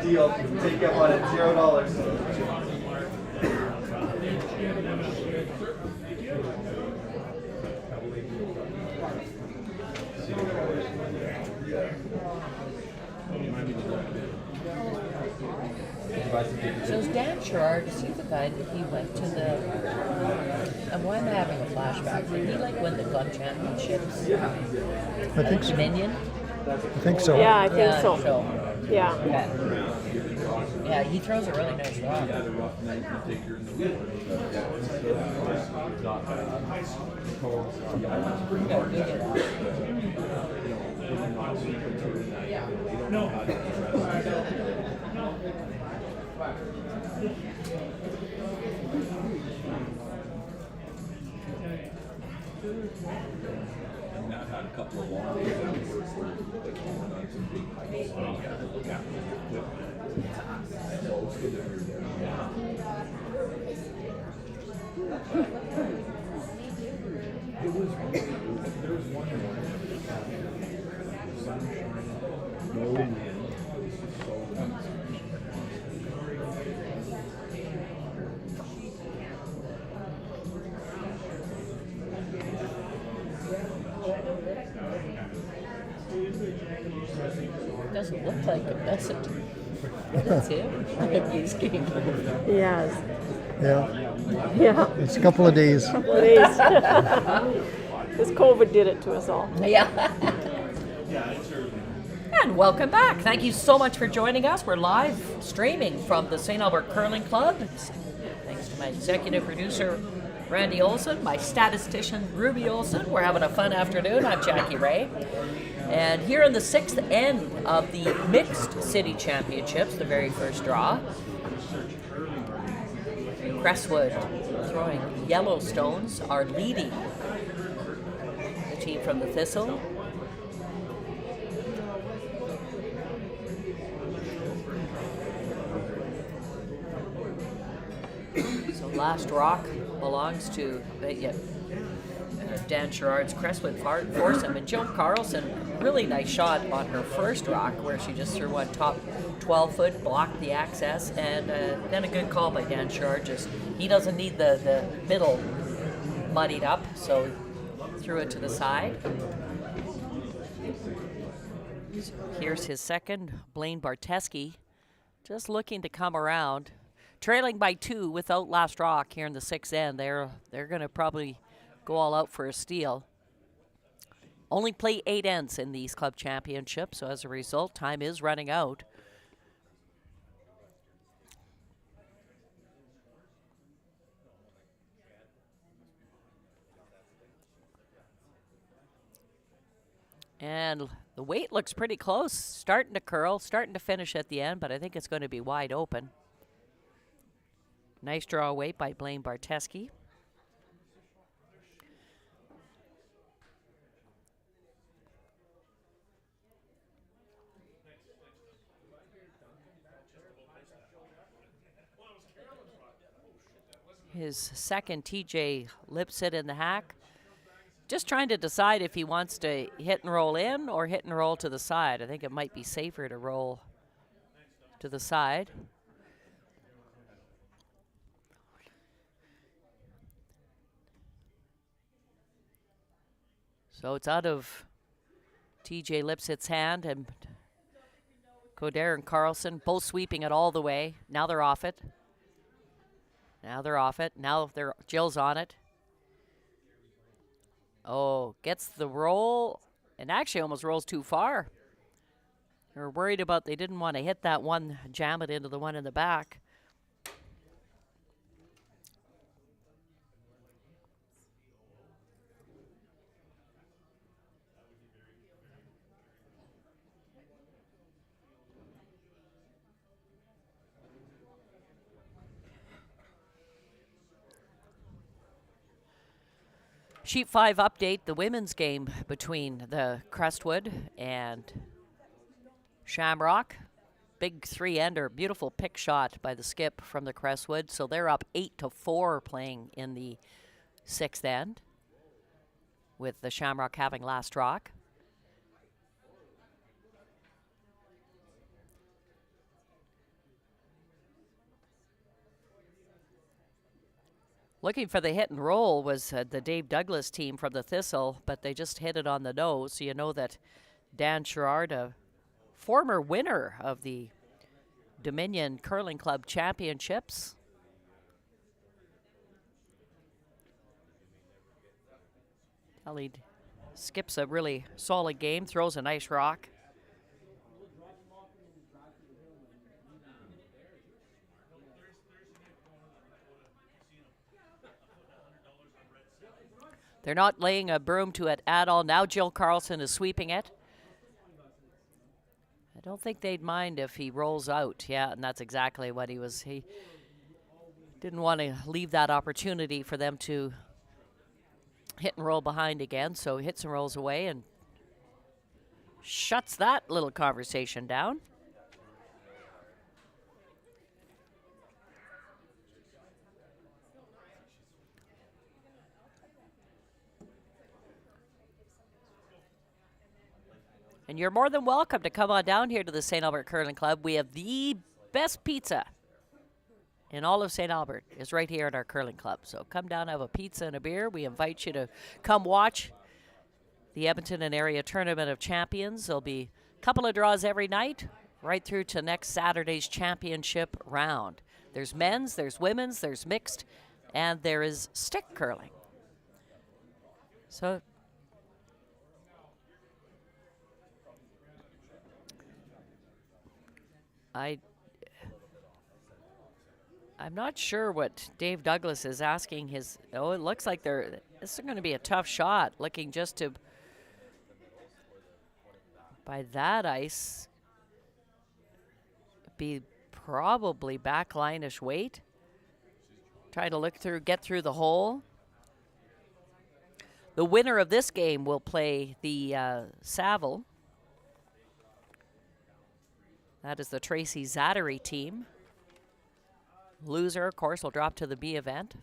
Deal. Take that one at $0.
So is Dan Sherrard, is he the guy that he went to the, and why am I having a flashback? Did he like win the club championships?
I think so.
Dominion?
I think so.
Yeah, I think so. Yeah.
Yeah, he throws a really nice rock.
And Matt had a couple of long days afterwards where like going on some big hikes. So it was good that we were there. It was there was one morning, the sun shining, no wind, so nice.
Doesn't look like it, does it? That's him. He's king.
Yes.
Yeah.
Yeah.
It's a couple of days.
Please. This COVID did it to us all.
Yeah. And welcome back. Thank you so much for joining us. We're live streaming from the St. Albert Curling Club. Thanks to my executive producer, Randy Olson, my statistician, Ruby Olson. We're having a fun afternoon. I'm Jackie Ray. And here in the sixth end of the Mixed City Championships, the very first draw, Crestwood throwing Yellowstones are leading the team from the Thistle. So last rock belongs to Dan Sherrard's Crestwood foursome, and Jill Carlson, really nice shot on her first rock where she just threw one top 12-foot, blocked the access, and then a good call by Dan Sherrard. Just he doesn't need the middle muddied up, so he threw it to the side. So here's his second, Blaine Barteski, just looking to come around, trailing by 2 without last rock here in the sixth end. They're going to probably go all out for a steal. Only play 8 ends in these club championships, so as a result, time is running out. And the weight looks pretty close, starting to curl, starting to finish at the end, but I think it's going to be wide open. Nice draw weight by Blaine Barteski. His second, TJ Lipset in the hack. Just trying to decide if he wants to hit and roll in or hit and roll to the side. I think it might be safer to roll to the side. So it's out of TJ Lipset's hand, and Coder and Carlson both sweeping it all the way. Now they're off it. Now Jill's on it. Oh, gets the roll, and actually almost rolls too far. They were worried about they didn't want to hit that one, jam it into the one in the back. Sheet 5 update, the women's game between the Crestwood and Shamrock. Big 3-ender, beautiful pick shot by the skip from the Crestwood. So they're up 8-4 playing in the 6th end, with the Shamrock having last rock. Looking for the hit and roll was the Dave Douglas team from the Thistle, but they just hit it on the nose. So you know that Dan Sherrard, a former winner of the Dominion Curling Club Championships. He skips a really solid game, throws a nice rock. They're not laying a broom to it at all. Now Jill Carlson is sweeping it. I don't think they'd mind if he rolls out. Yeah, and that's exactly what he was. He didn't want to leave that opportunity for them to hit and roll behind again. So he hits and rolls away and shuts that little conversation down. And you're more than welcome to come on down here to the St. Albert Curling Club. We have the best pizza in all of St. Albert is right here at our curling club. So come down, have a pizza and a beer. We invite you to come watch the Edmonton and Area Tournament of Champions. There'll be a couple of draws every night, right through to next Saturday's championship round. There's men's, there's women's, there's mixed, and there is stick curling. So I'm not sure what Dave Douglas is asking his. Oh, it looks like this is going to be a tough shot. Looking just to, by that ice, be probably backline-ish weight. Trying to look through, get through the hole. The winner of this game will play the Saville. That is the Tracy Zattery team. Loser, of course, will drop to the B event.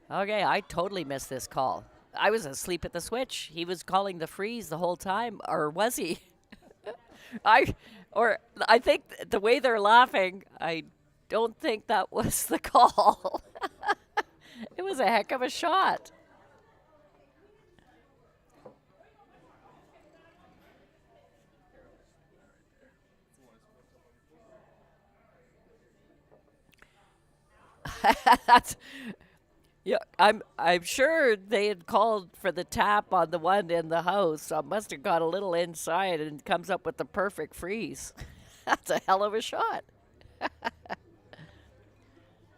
Okay, I totally missed this call. I was asleep at the switch. He was calling the freeze the whole time, or was he? I think the way they're laughing, I don't think that was the call. It was a heck of a shot. That's, yeah. I'm sure they had called for the tap on the one in the house. So I must have got a little inside and comes up with the perfect freeze. That's a hell of a shot.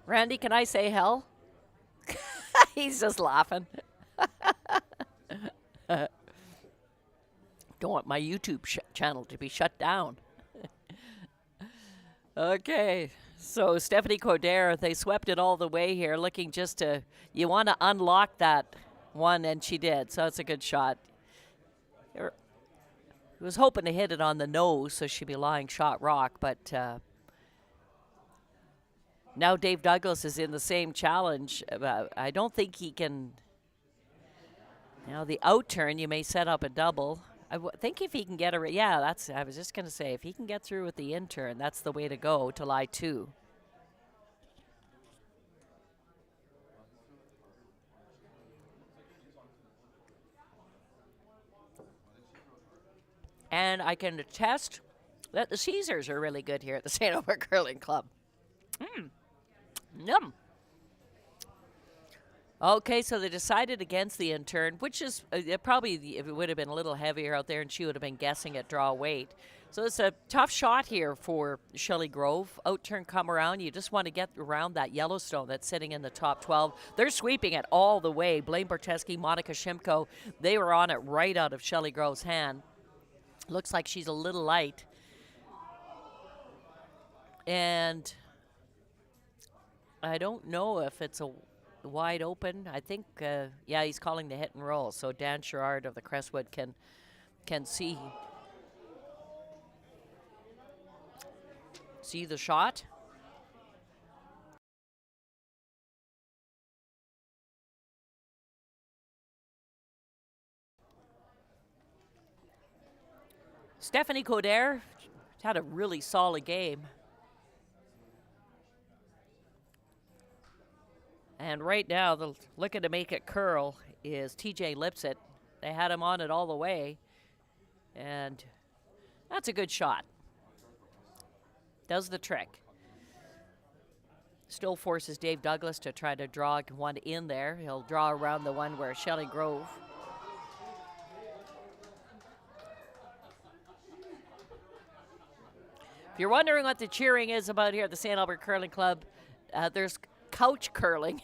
Randy, can I say hell? He's just laughing. Don't want my YouTube channel to be shut down. Okay. So Stephanie Coderre, they swept it all the way here, looking just to, you want to unlock that one, and she did. So it's a good shot. He was hoping to hit it on the nose, so she'd be lying shot rock, but now Dave Douglas is in the same challenge. I don't think he can. Now the out turn, you may set up a double. I think if he can get a, yeah, I was just going to say, if he can get through with the in turn, that's the way to go to lie 2. And I can attest that the Caesars are really good here at the St. Albert Curling Club. Yum. Okay, so they decided against the intern, which is probably, if it would have been a little heavier out there and she would have been guessing at draw weight. So it's a tough shot here for Shelley Grove. Out turn, come around. You just want to get around that Yellowstone that's sitting in the top 12. They're sweeping it all the way. Blaine Borteski, Monica Shimko, they were on it right out of Shelley Grove's hand. Looks like she's a little light. And I don't know if it's a wide open. I think, yeah, he's calling the hit and roll. So Dan Sherrard of the Crestwood can see the shot. Stephanie Coderre had a really solid game. And right now, the looking to make it curl is TJ Lipset. They had him on it all the way. And that's a good shot. Does the trick. Still forces Dave Douglas to try to draw one in there. He'll draw around the one where Shelley Grove. If you're wondering what the cheering is about here at the St. Albert Curling Club, there's couch curling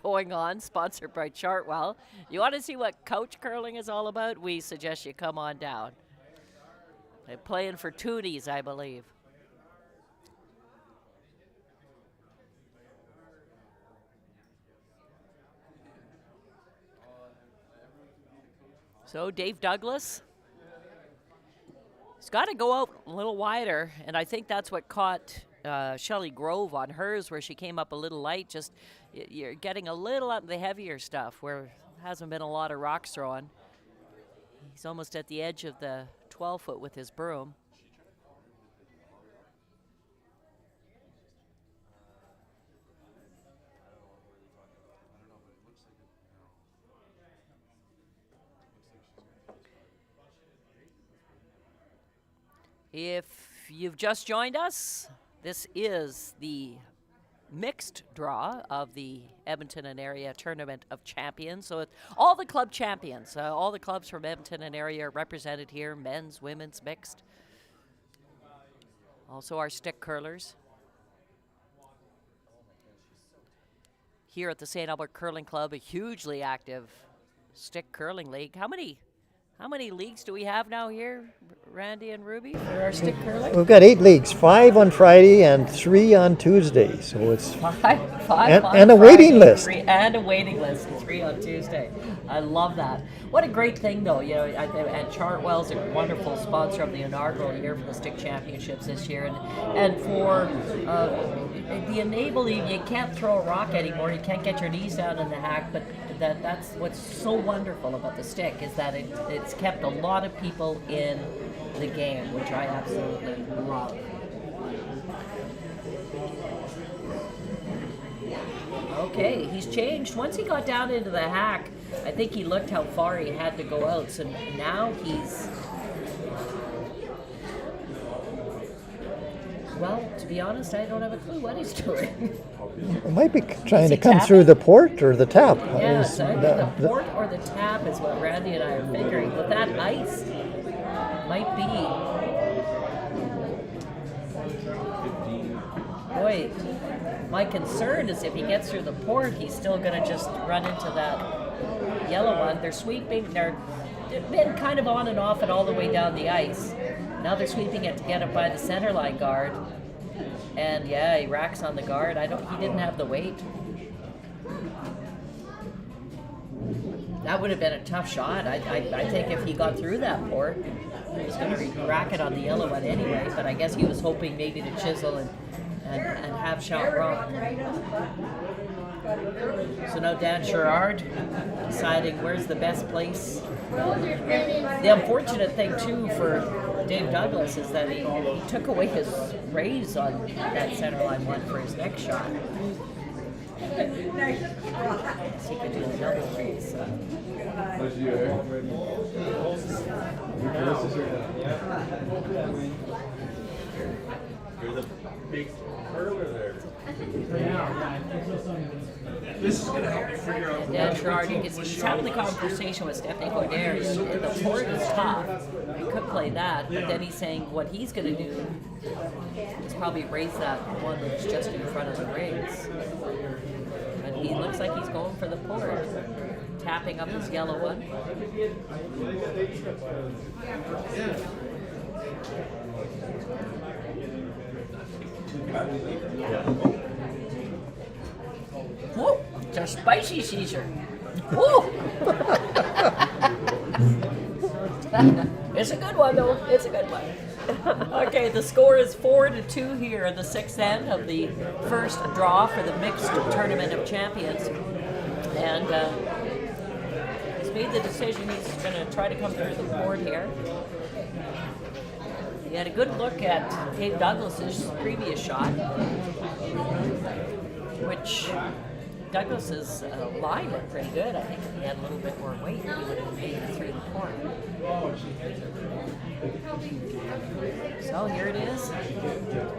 going on, sponsored by Chartwell. You want to see what couch curling is all about? We suggest you come on down. They're playing for tooties, I believe. So Dave Douglas, he's got to go out a little wider, and I think that's what caught Shelley Grove on hers, where she came up a little light. Just you're getting a little up the heavier stuff where hasn't been a lot of rocks thrown. He's almost at the edge of the 12-foot with his broom. If you've just joined us, this is the mixed draw of the Edmonton and Area Tournament of Champions. So it's all the club champions, all the clubs from Edmonton and area are represented here, men's, women's, mixed. Also our stick curlers. Here at the St. Albert Curling Club, a hugely active stick curling league. How many leagues do we have now here, Randy and Ruby, for our stick curling?
We've got 8 leagues, 5 on Friday and 3 on Tuesday. So it's
five
and a waiting list.
And a waiting list, 3 on Tuesday. I love that. What a great thing, though. You know, and Chartwell's a wonderful sponsor of the inaugural year for the stick championships this year, and for the enabling, you can't throw a rock anymore. You can't get your knees down in the hack, but that's what's so wonderful about the stick is that it's kept a lot of people in the game, which I absolutely love. Okay, he's changed. Once he got down into the hack, I think he looked how far he had to go out. So now he's... Well, to be honest, I don't have a clue what he's doing.
It might be trying to come through the port or the tap.
Yeah, so the port or the tap is what Randy and I are figuring. But that ice might be... Boy, my concern is if he gets through the port, he's still going to just run into that yellow one. They're sweeping. They've been kind of on and off and all the way down the ice. Now they're sweeping it to get it by the center line guard. And yeah, he racks on the guard. He didn't have the weight. That would have been a tough shot. I think if he got through that port, he was going to rack it on the yellow one anyway. But I guess he was hoping maybe to chisel and have shot wrong. So now Dan Sherrard deciding where's the best place. The unfortunate thing too for Dave Douglas is that he took away his raise on that center line one for his next shot. So he could do the double raise.
You're the big curler there.
This is going to help me figure out.
Dan Sherrard, you can see he's having the conversation with Stephanie Coderre. The port is tough. He could play that, but then he's saying what he's going to do is probably raise that one that's just in front of the rings. But he looks like he's going for the port, tapping up his yellow one. Whoa! It's a spicy Caesar. Woo! It's a good one, though. It's a good one. Okay, the score is 4-2 here in the sixth end of the first draw for the mixed tournament of champions. And he's made the decision he's going to try to come through the board here. He had a good look at Dave Douglas's previous shot, which Douglas's line looked pretty good. I think if he had a little bit more weight, he would have made it through the port. So here it is.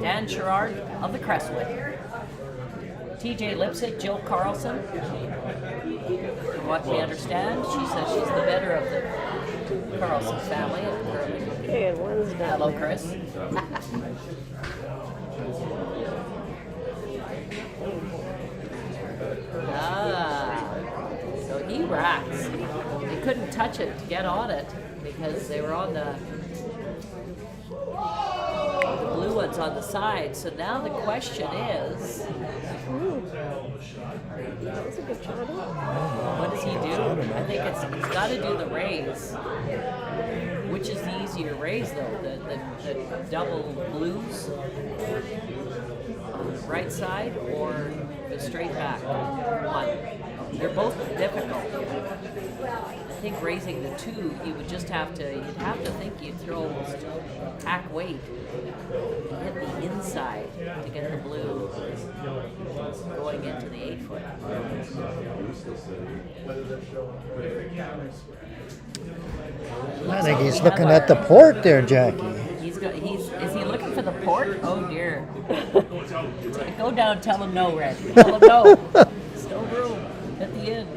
Dan Sherrard of the Crestwood. TJ Lipsick, Jill Carlson. From what we understand, she says she's the better of the Carlson family of curling.
Okay, and one's down
Hello,
there.
Chris. So he racks. They couldn't touch it to get on it because they were on the blue ones on the side. So now the question is,
That's a good shot.
what does he do? I think it's got to do the raise. Which is the easier raise though? The double blues on the right side or the straight back one? They're both difficult. I think raising the two, you'd have to think you'd throw almost hack weight to hit the inside to get the blue going into the 8 foot.
I think he's looking at the port there, Jackie.
Is he looking for the port? Oh dear. Go down, tell him no, Red. Tell him no. Still room at the end.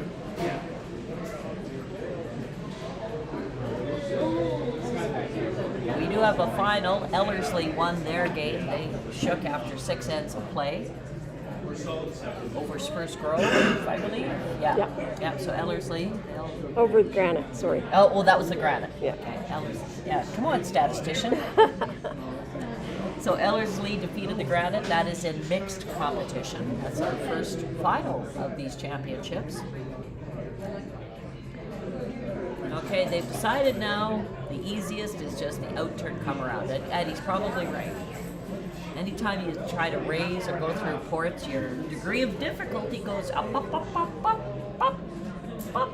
We do have a final. Ellerslie won their game. They shook after 6 ends of play over Spruce Grove, I believe. Yeah. Yeah. So Ellerslie.
Over the granite, sorry.
Oh, well, that was the granite.
Yeah.
Okay, Ellerslie. Yeah, come on, statistician. So Ellerslie defeated the granite. That is in mixed competition. That's our first final of these championships. Okay, they've decided now the easiest is just the outturn come around. And he's probably right. Anytime you try to raise or go through ports, your degree of difficulty goes up, up, up, up, up, up, up.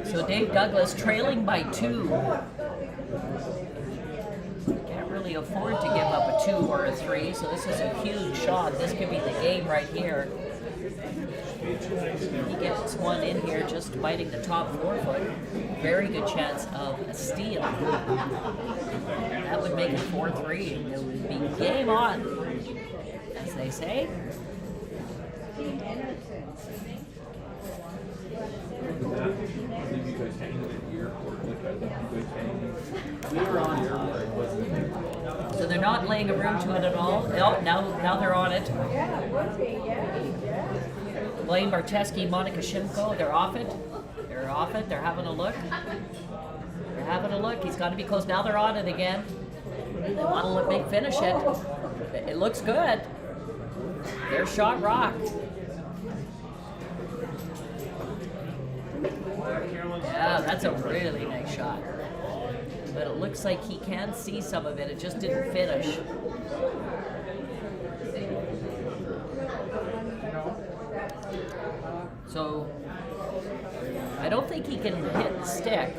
So Dave Douglas trailing by 2. Can't really afford to give up a 2 or a 3, so this is a huge shot. This could be the game right here. He gets one in here just biting the top 4 foot. Very good chance of a steal. That would make it 4-3, and it would be game on, as they say. So they're not laying a room to it at all. Oh, now they're on it. Blaine Barteski, Monica Shimko, they're off it. They're off it. They're having a look. They're having a look. He's got to be close. Now they're on it again. They want to let me finish it. It looks good. Their shot rocked. Yeah, that's a really nice shot. But it looks like he can see some of it. It just didn't finish. So I don't think he can hit the stick.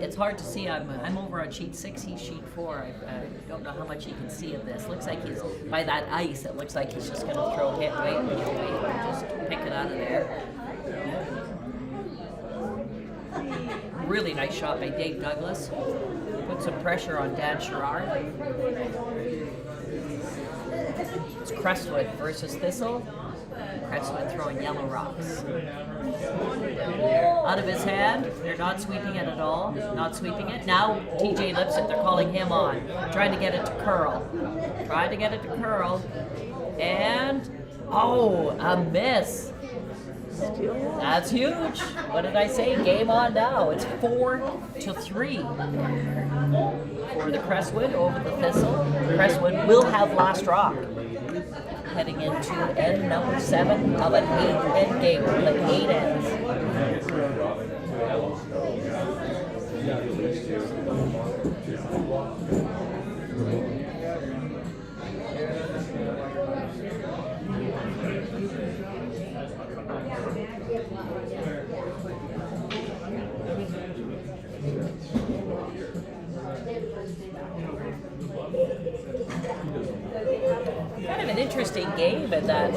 It's hard to see. I'm over on sheet 6, he's sheet 4. I don't know how much you can see of this. Looks like he's by that ice. It looks like he's just going to throw hit. Wait, just pick it out of there. Really nice shot by Dave Douglas. Put some pressure on Dan Sherrard. It's Crestwood versus Thistle. Crestwood throwing yellow rocks. Out of his hand. They're not sweeping it at all. Not sweeping it. Now TJ Lipsick, they're calling him on. Trying to get it to curl. Tried to get it to curl. And, oh, a miss. That's huge. What did I say? Game on now. It's 4-3 for the Crestwood over the Thistle. Crestwood will have last rock. Heading into end number 7 of an 8-end game. Like 8 ends. Kind of an interesting game in that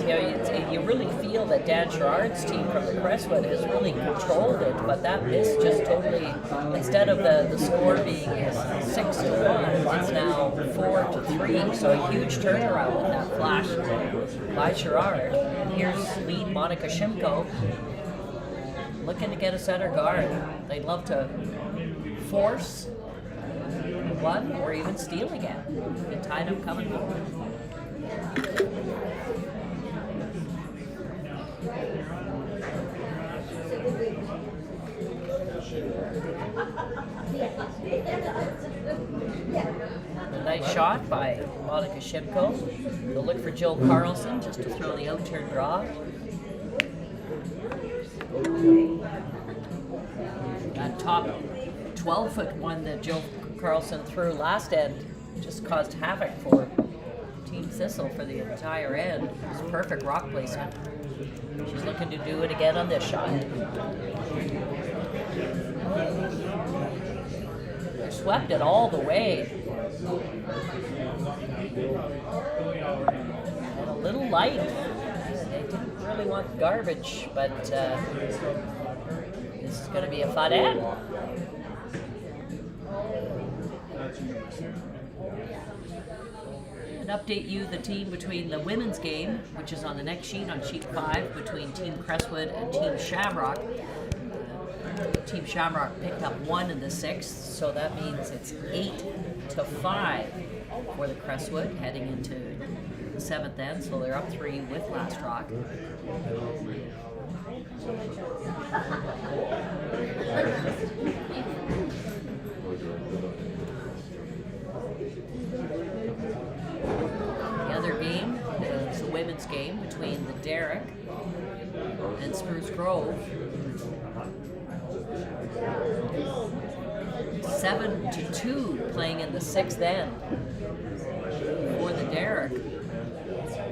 you really feel that Dan Sherrard's team from the Crestwood has really controlled it, but that miss just totally, instead of the score being 6-1, it's now 4-3, so a huge turnaround with that flash by Sherrard. And here's lead Monica Shimko looking to get a center guard. They'd love to force one or even steal again. The tie-up coming forward. A nice shot by Monica Shimko. They'll look for Jill Carlson just to throw the out-turn draw. That top 12-foot one that Jill Carlson threw last end just caused havoc for Team Thistle for the entire end. It was perfect rock placement. She's looking to do it again on this shot. They swept it all the way. And a little light. They didn't really want garbage, but this is going to be a fun end. And update you the team between the women's game, which is on the next sheet, on sheet 5, between Team Crestwood and Team Shamrock. Team Shamrock picked up 1 in the 6th, so that means it's 8-5 for the Crestwood heading into the 7th end, so they're up 3 with last rock. The other game is the women's game between the Derrick and Spruce Grove. 7-2 playing in the 6th end for the Derrick.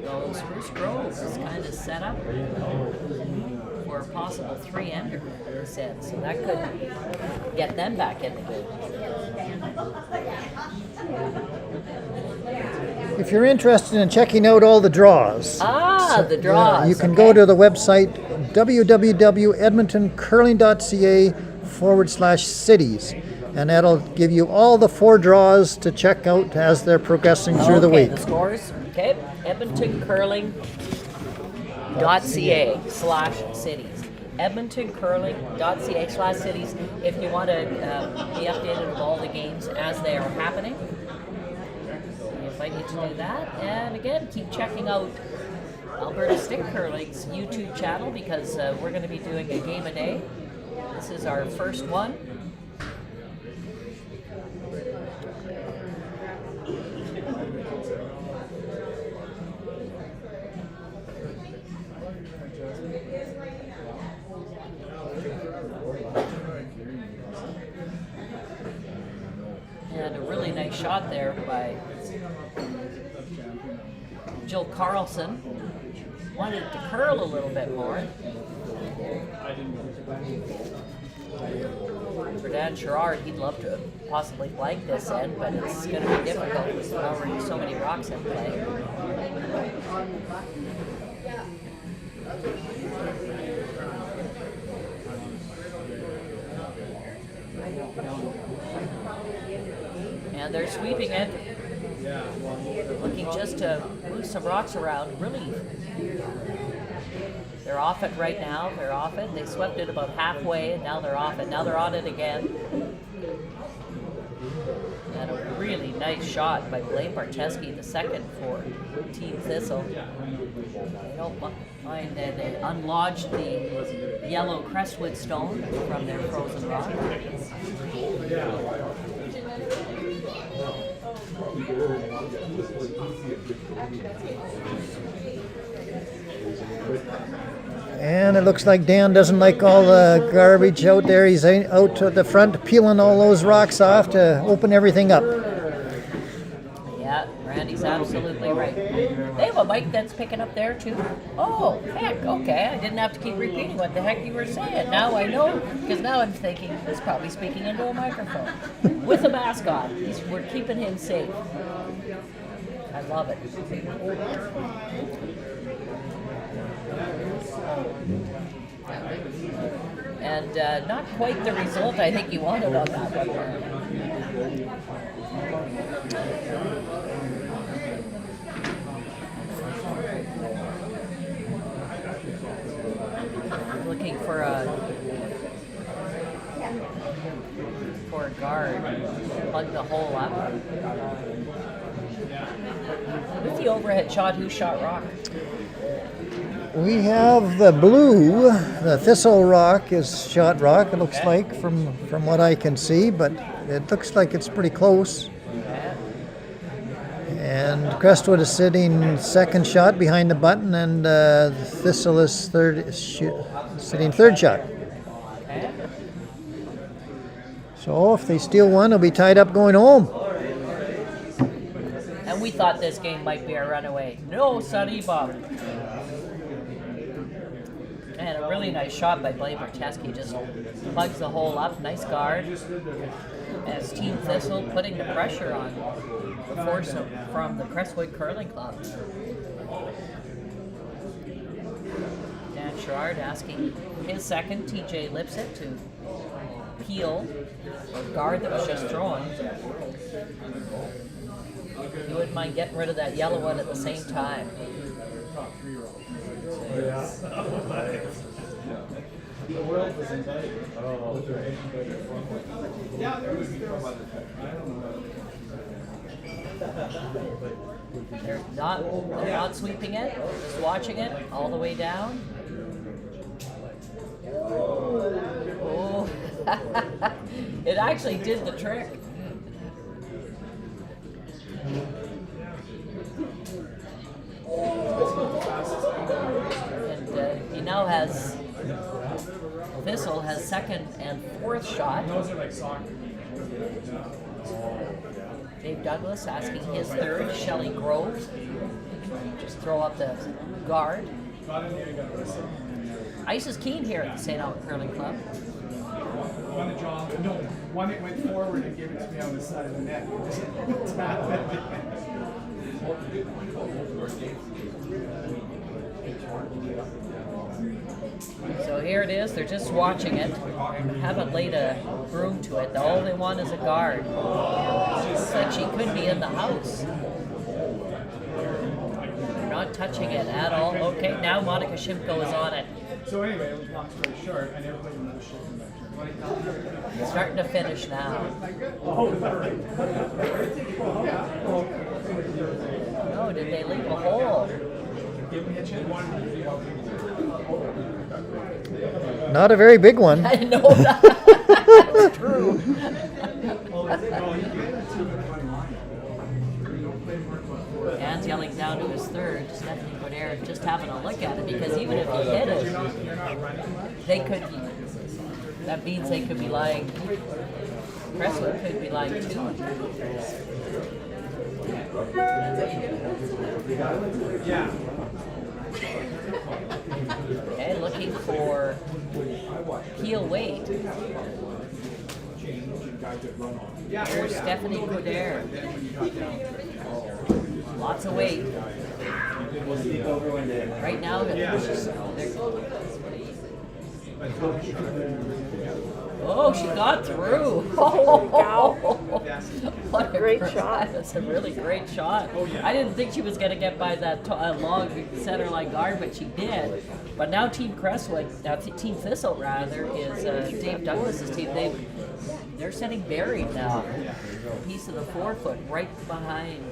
So Spruce Grove is kind of set up for a possible 3-ender this end, so that could get them back in the game.
If you're interested in checking out all the draws,
The draws.
you can go to the website www.edmontoncurling.ca/cities, and that'll give you all the 4 draws to check out as they're progressing through the week.
The scores. Okay, edmontoncurling.ca/cities. edmontoncurling.ca/cities if you want to be updated with all the games as they are happening. We invite you to do that. And again, keep checking out Alberta Stick Curling's YouTube channel because we're going to be doing a game a day. This is our first one. And a really nice shot there by Jill Carlson. Wanted it to curl a little bit more. For Dan Sherrard, he'd love to possibly flank this end, but it's going to be difficult with already so many rocks in play. And they're sweeping it, looking just to move some rocks around. Really, they're off it right now. They're off it. They swept it about halfway, and now they're off it. Now they're on it again. And a really nice shot by Blaine Barteski, the second for Team Thistle. They don't mind that they unlodged the yellow crestwood stone from their frozen rock.
And it looks like Dan doesn't like all the garbage out there. He's out at the front peeling all those rocks off to open everything up.
Yeah, Randy's absolutely right. They have a mic that's picking up there too. Oh, heck, okay. I didn't have to keep repeating what the heck you were saying. Now I know, because now I'm thinking he's probably speaking into a microphone. With a mask on. We're keeping him safe. I love it. And not quite the result I think you wanted on that one. Looking for a guard. Plug the hole up. With the overhead shot, who shot rock?
We have the blue, the Thistle rock is shot rock, it looks like, from what I can see, but it looks like it's pretty close. And Crestwood is sitting second shot behind the button, and Thistle is sitting third shot. So if they steal one, they'll be tied up going home.
And we thought this game might be a runaway. No, Sonny Bob. And a really nice shot by Blaine Barteski. Just plugs the hole up. Nice guard. As Team Thistle putting the pressure on the force from the Crestwood Curling Club. Dan Sherrard asking his second, TJ Lipset, to peel a guard that was just thrown. You wouldn't mind getting rid of that yellow one at the same time. They're not sweeping it, just watching it all the way down. Oh, it actually did the trick. And he now has, Thistle has second and fourth shot. Dave Douglas asking his third. Shelley Grove, just throw up the guard. Ice is keen here at the St. Albert Curling Club.
One that went forward and gave it to me on the side of the net.
So here it is. They're just watching it. They haven't laid a broom to it. All they want is a guard. Looks like she could be in the house. They're not touching it at all. Okay, now Monica Shimko is on it.
So anyway, long story short, I never played another shit in that turn.
Starting to finish now. Oh, did they leave a hole?
Give me a chance.
Not a very big one.
I know that. That's true. Dan's yelling down to his third. Stephanie Goddard just having a look at it, because even if he hit it, they could. That means they could be lying. Crestwood could be lying too.
Yeah.
Okay, looking for heel weight. Here's Stephanie Goddard. Lots of weight. Right now, oh, she got through.
Cow.
What a
Great shot.
That's a really great shot. I didn't think she was going to get by that long center line guard, but she did. But now Team Crestwood, Team Thistle rather, is Dave Douglas's team. They're sitting buried now. piece of the forefoot right behind.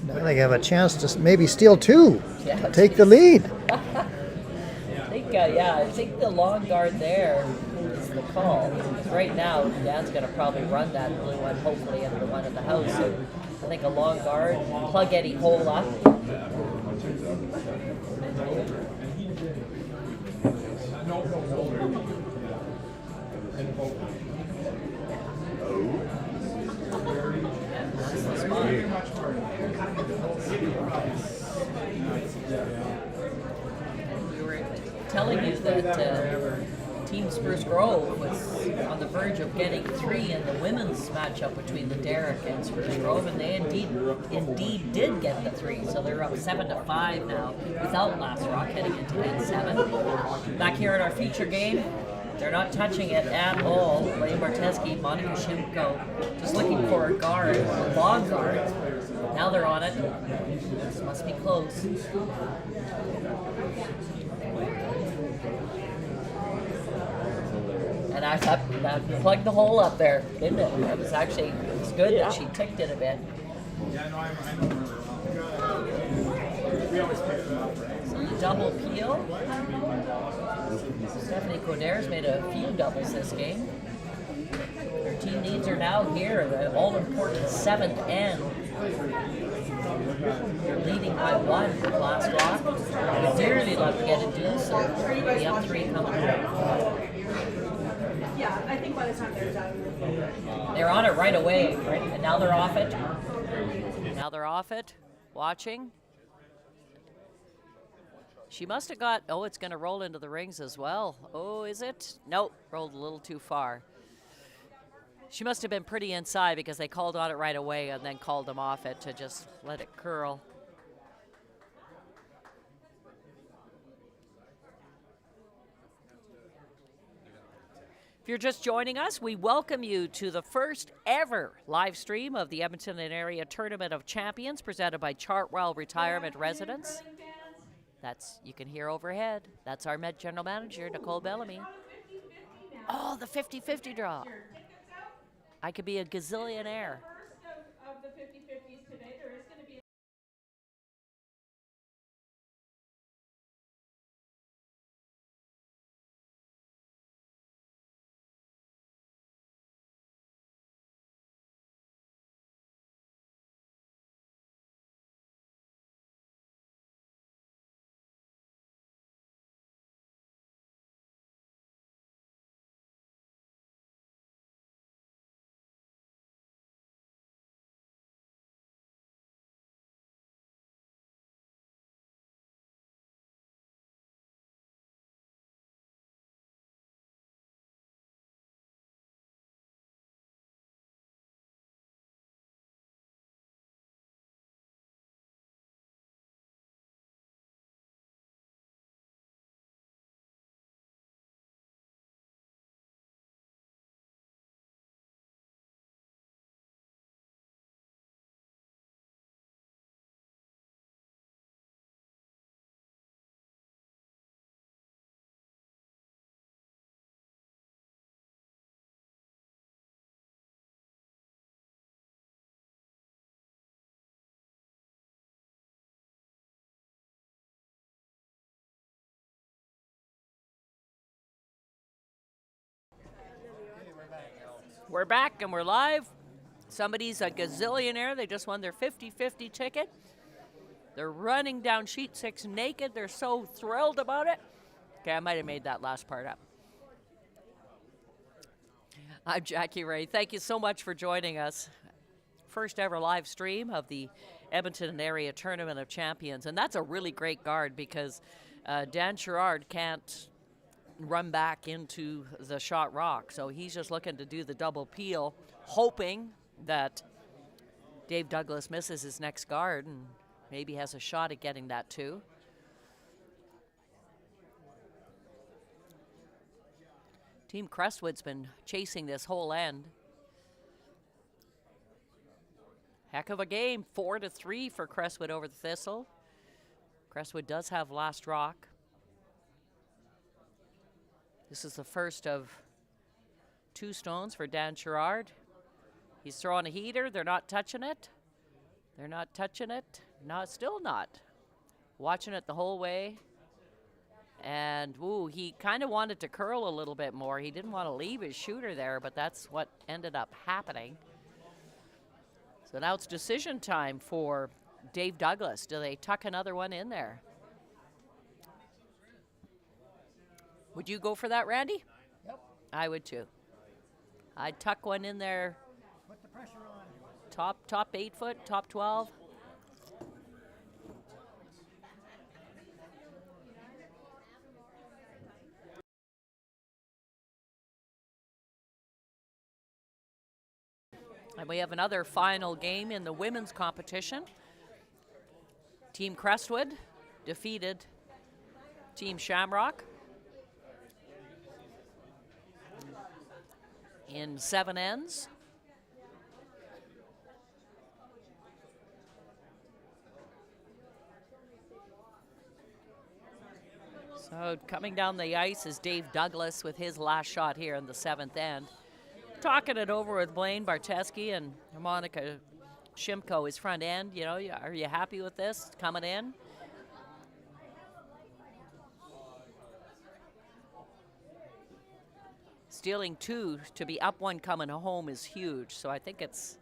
Now they have a chance to maybe steal two,
Yeah.
to take the lead.
I think the long guard there is the call. Right now, Dan's going to probably run that blue one, hopefully, into the one at the house. So I think a long guard, plug any hole up. We were telling you that Team Spruce Grove was on the verge of getting 3 in the women's matchup between the Derrick and Spruce Grove, and they indeed did get the 3. So they're up 7-5 now without Last Rock heading into Game 7. Back here at our feature game, they're not touching it at all. Lane Barteski, Monica Shimko, just looking for a guard, a long guard. Now they're on it. This must be close. And I thought that plugged the hole up there, didn't it? It was good that she ticked it a bit.
Yeah, no, I know her. We always pick it up, right?
So the double peel. Stephanie Coder's made a few doubles this game. Her team needs her now here, the all-important 7th end. They're leading by 1 for Last Rock. Would dearly love to get a deuce, so the up 3 coming up.
Yeah, I think by the time they're done.
They're on it right away, right? And now they're off it. Now they're off it. Watching. She must have got, oh, it's going to roll into the rings as well. Oh, is it? Nope, rolled a little too far. She must have been pretty inside because they called on it right away and then called them off it to just let it curl. If you're just joining us, we welcome you to the first ever live stream of the Edmonton and Area Tournament of Champions presented by Chartwell Retirement Residence. That's, you can hear overhead. That's our Met General Manager, Nicole Bellamy. Oh, the 50-50 draw. I could be a gazillionaire.
First of the 50-50s today, there is going to be
We're back and we're live. Somebody's a gazillionaire. They just won their 50-50 ticket. They're running down sheet 6 naked. They're so thrilled about it. Okay, I might have made that last part up. I'm Jackie Ray. Thank you so much for joining us. First ever live stream of the Edmonton and Area Tournament of Champions. And that's a really great guard because Dan Sherrard can't run back into the shot rock. So he's just looking to do the double peel, hoping that Dave Douglas misses his next guard and maybe has a shot at getting that too. Team Crestwood's been chasing this whole end. Heck of a game, 4-3 for Crestwood over the Thistle. Crestwood does have last rock. This is the first of 2 stones for Dan Sherrard. He's throwing a heater. They're not touching it. They're not touching it. No, still not. Watching it the whole way. And, ooh, he kind of wanted to curl a little bit more. He didn't want to leave his shooter there, but that's what ended up happening. So now it's decision time for Dave Douglas. Do they tuck another one in there? Would you go for that, Randy?
Yep.
I would too. I'd tuck one in there.
Put the pressure on.
Top 8 foot, top 12. And we have another final game in the women's competition. Team Crestwood defeated Team Shamrock in 7 ends. So coming down the ice is Dave Douglas with his last shot here in the 7th end. Talking it over with Blaine Barteski and Monica Shimko, his front end. You know, are you happy with this coming in? Stealing 2 to be up 1 coming home is huge, so I think it's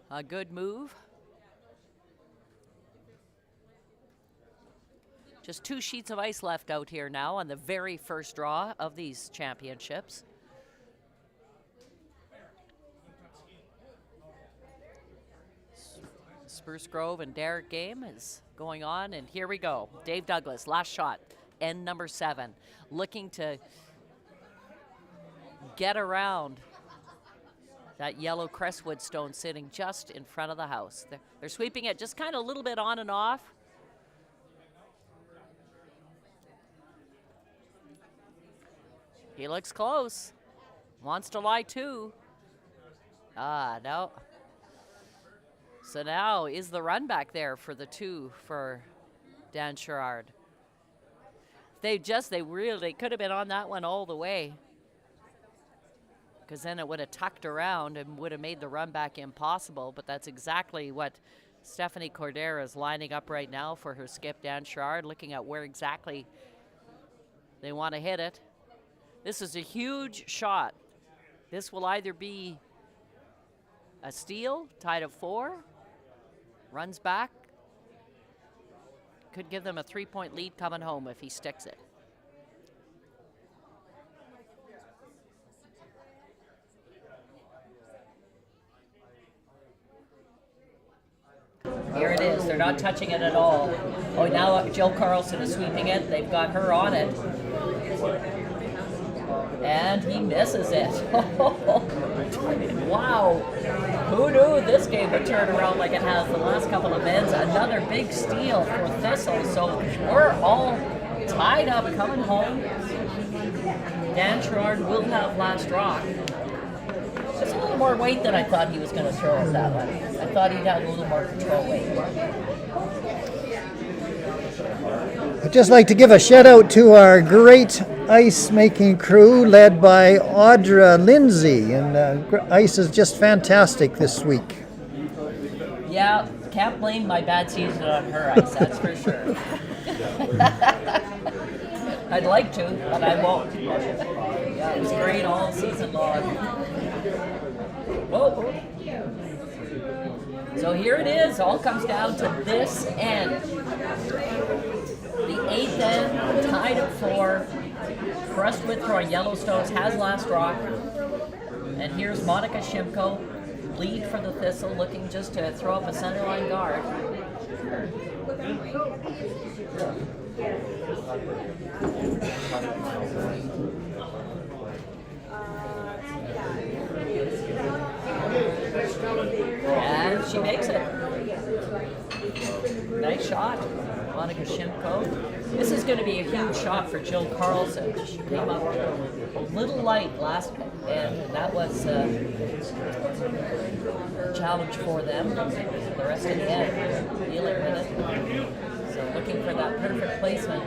a good move. Just 2 sheets of ice left out here now on the very first draw of these championships. Spruce Grove and Derrick game is going on, and here we go. Dave Douglas, last shot, end number 7, looking to get around that yellow Crestwood stone sitting just in front of the house. They're sweeping it just kind of a little bit on and off. He looks close. Wants to lie too. No. So now is the run back there for the 2 for Dan Sherrard. They could have been on that one all the way, because then it would have tucked around and would have made the run back impossible. But that's exactly what Stephanie Cordera is lining up right now for her skip, Dan Sherrard, looking at where exactly they want to hit it. This is a huge shot. This will either be a steal, tied at 4, runs back. Could give them a 3-point lead coming home if he sticks it. Here it is. They're not touching it at all. Oh, now Jill Carlson is sweeping it. They've got her on it. And he misses it. Wow. Who knew this game would turn around like it has the last couple of ends? Another big steal for Thistle. So we're all tied up coming home. Dan Sherrard will have last rock. There's a little more weight than I thought he was going to throw at that one. I thought he'd have a little more control weight.
I'd just like to give a shout out to our great ice making crew led by Audra Lindsay, and ice is just fantastic this week.
Yeah, can't blame my bad season on her ice, that's for sure. I'd like to, but I won't. Yeah, it was great all season long. Whoa. So here it is, all comes down to this end. The 8th end, tied at 4. Crestwood throwing Yellowstones, has last rock. And here's Monica Shimko, lead for the Thistle, looking just to throw up a centerline guard. And she makes it. Nice shot. Monica Shimko. This is going to be a huge shot for Jill Carlson. She came up a little light last, and that was a challenge for them. The rest of the end, dealing with it. So looking for that perfect placement.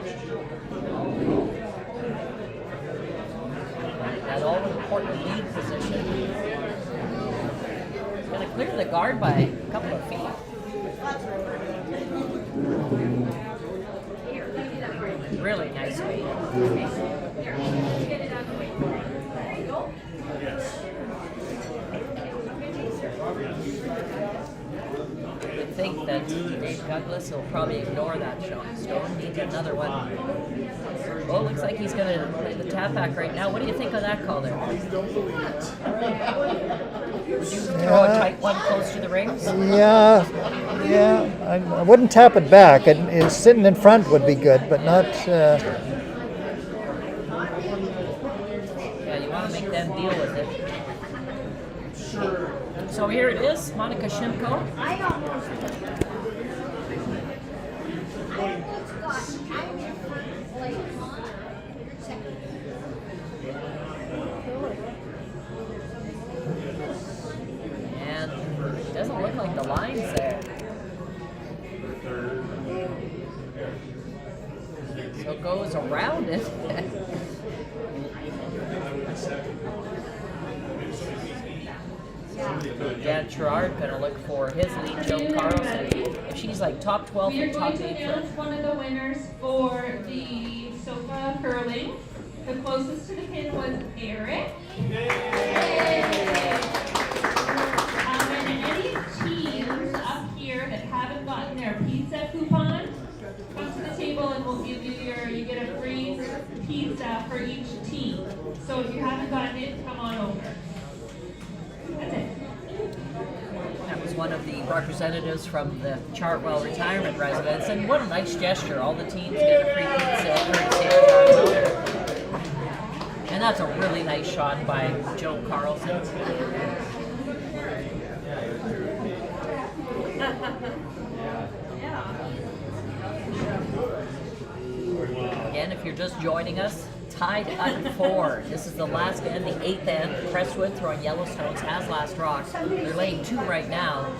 That all-important lead position. Going to clear the guard by a couple of feet. Really nice weight. I think that Dave Douglas will probably ignore that shot. Stone needs another one. Oh, looks like he's going to play the tap back right now. What do you think of that call there? Would you throw a tight one close to the rings?
Yeah. I wouldn't tap it back. Sitting in front would be good, but not.
Yeah, you want to make them deal with it. So here it is, Monica Shimko. And it doesn't look like the line's there. So it goes around it. Dan Gerard going to look for his lead, Joe Carlson. If she's like top 12
We are
and
going
top
to
8
announce
for
one of the winners for the sofa curling. The closest to the pin was Eric. And any teams up here that haven't gotten their pizza coupon, come to the table and we'll give you you get a free pizza for each team. So if you haven't gotten it, come on over. That's it.
that was one of the representatives from the Chartwell retirement residence, and what a nice gesture. All the teams get a free pizza courtesy of Chartwell. And that's a really nice shot by Joe Carlson. Again, if you're just joining us, tied at 4. This is the last end, the 8th end. Crestwood throwing Yellowstones has last rock. They're laying 2 right now.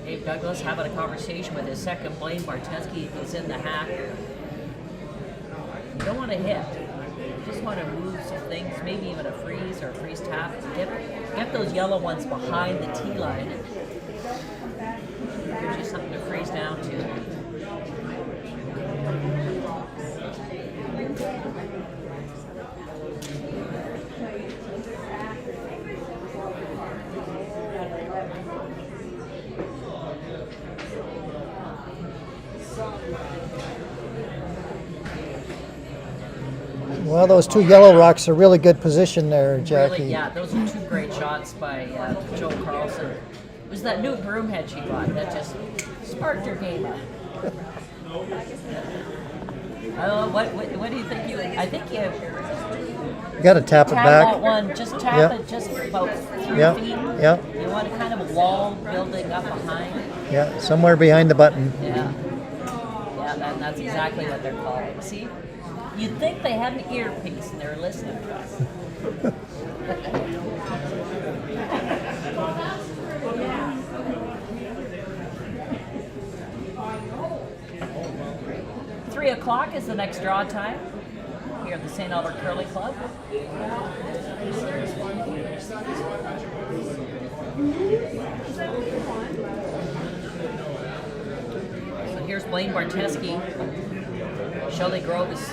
Dave Douglas having a conversation with his second Blaine Barteski, who's in the hack. You don't want to hit. You just want to move some things, maybe even a freeze or a freeze tap. Get those yellow ones behind the tee line. Gives you something to freeze down to.
Well, those 2 yellow rocks are really good position there, Jackie.
Really, yeah, those are 2 great shots by Joe Carlson. It was that new broom head she bought that just sparked her game up. What do you think? I think you
Got to tap it
tap
back.
that one, just tap it just about 3
Yeah,
feet.
yeah.
You want a kind of a wall building up behind.
Yeah, somewhere behind the button.
Yeah. Yeah, that's exactly what they're calling. See? You'd think they had an earpiece and they were listening to us. 3 o'clock is the next draw time here at the St. Albert Curling Club. So here's Blaine Barteski. Shelley Grove is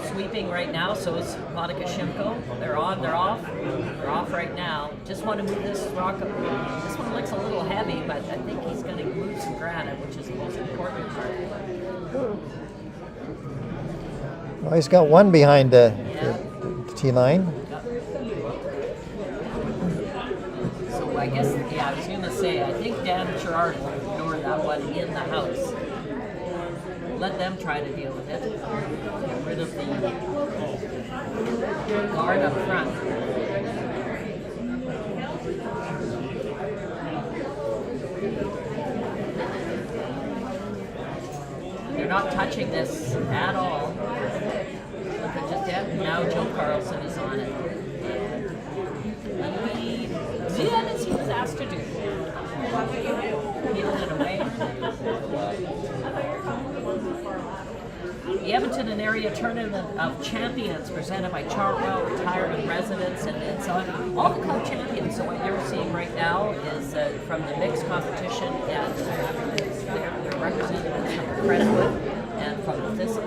sweeping right now, so is Monica Shimko. They're on, they're off. They're off right now. Just want to move this rock up. This one looks a little heavy, but I think he's going to move some granite, which is the most important part.
Well, he's got one behind the tee line.
So I guess, I was going to say, I think Dan Gerard will ignore that one in the house. Let them try to deal with it. Get rid of the guard up front. They're not touching this at all. Look at just that. Now Joe Carlson is on it. And he did as he was asked to do. Peeled it away. The Edmonton and Area Tournament of Champions presented by Chartwell Retirement Residence, and it's on all the club champions. So what you're seeing right now is from the mixed competition, and they're representatives from Crestwood and from the Thistle.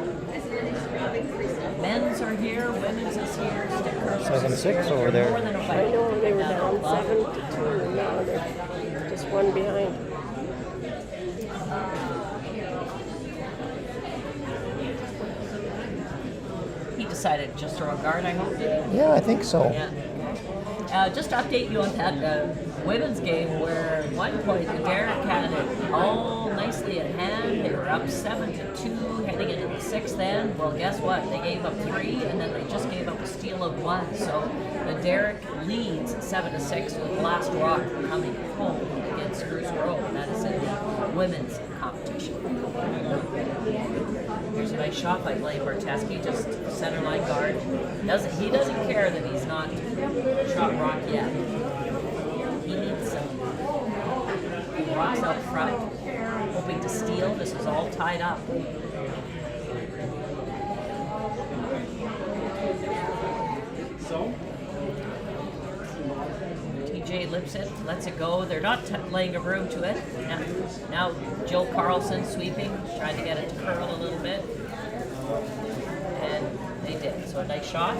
Men's are here, women's is here, stickers.
7-6 over there.
More than a
I
fight.
know they were
Down
down
the club.
7-2, and now they're just one behind.
He decided to just throw a guard, I hope.
Yeah, I think so.
Yeah. Just to update you on that women's game, where at one point the Derek had it all nicely in hand. They were up 7-2 heading into the sixth end. Well, guess what? They gave up 3, and then they just gave up a steal of 1. So the Derek leads 7-6 with last rock coming home against Spruce Grove. That is in the women's competition. Here's a nice shot by Blaine Barteski, just center line guard. He doesn't care that he's not shot rock yet. He needs some rocks out front, hoping to steal. This is all tied up.
So?
TJ Lipset lets it go. They're not laying a room to it. Now Joe Carlson sweeping, trying to get it to curl a little bit. And they did. So a nice shot.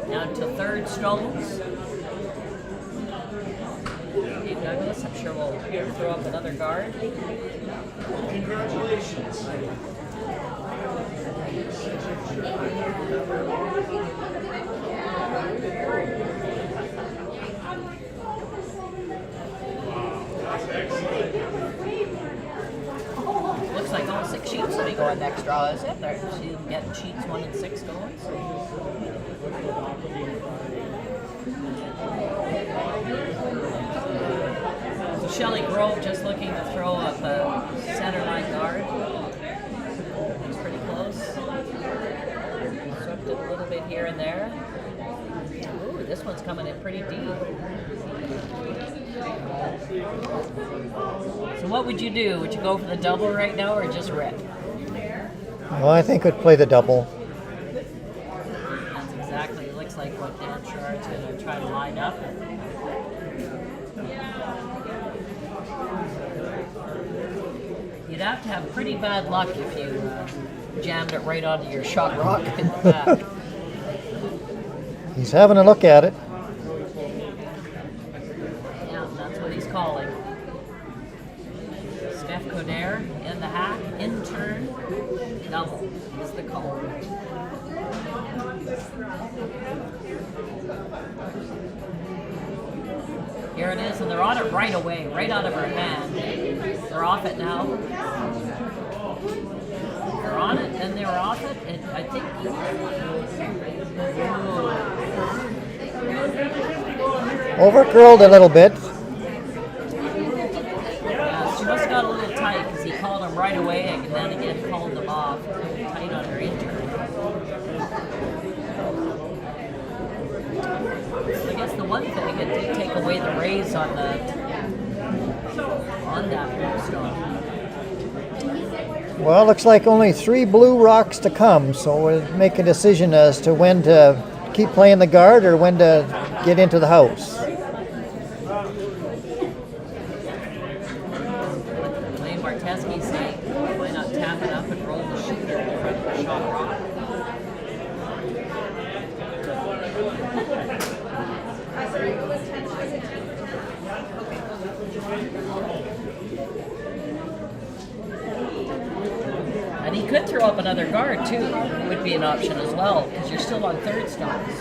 Now to third stones. Dave Douglas, I'm sure will throw up another guard.
Congratulations.
Looks like all 6 sheets will be going next draw, is it? They're getting sheets 1 and 6 going. So Shelley Grove just looking to throw up a center line guard. Looks pretty close. Swept it a little bit here and there. Ooh, this one's coming in pretty deep. So what would you do? Would you go for the double right now or just rip?
Well, I think we'd play the double.
That's exactly, it looks like what Dan Sherrard's going to try to line up. You'd have to have pretty bad luck if you jammed it right onto your shot rock in the back.
He's having a look at it.
Yeah, that's what he's calling. Steph Conair in the hack, in turn, double is the call. Here it is, and they're on it right away, right out of her hand. They're off it now. They're on it, then they're off it, and I think...
Overcurled a little bit.
Yeah, she must have got a little tight because he called them right away and then again called them off. Tight on her injury. I guess the one thing, it did take away the raise on that stone.
Well, looks like only 3 blue rocks to come, so we'll make a decision as to when to keep playing the guard or when to get into the house.
Blaine Barteski saying, why not tap it up and roll the shooter in front of the shot rock? And he could throw up another guard too, would be an option as well, because you're still on third stones.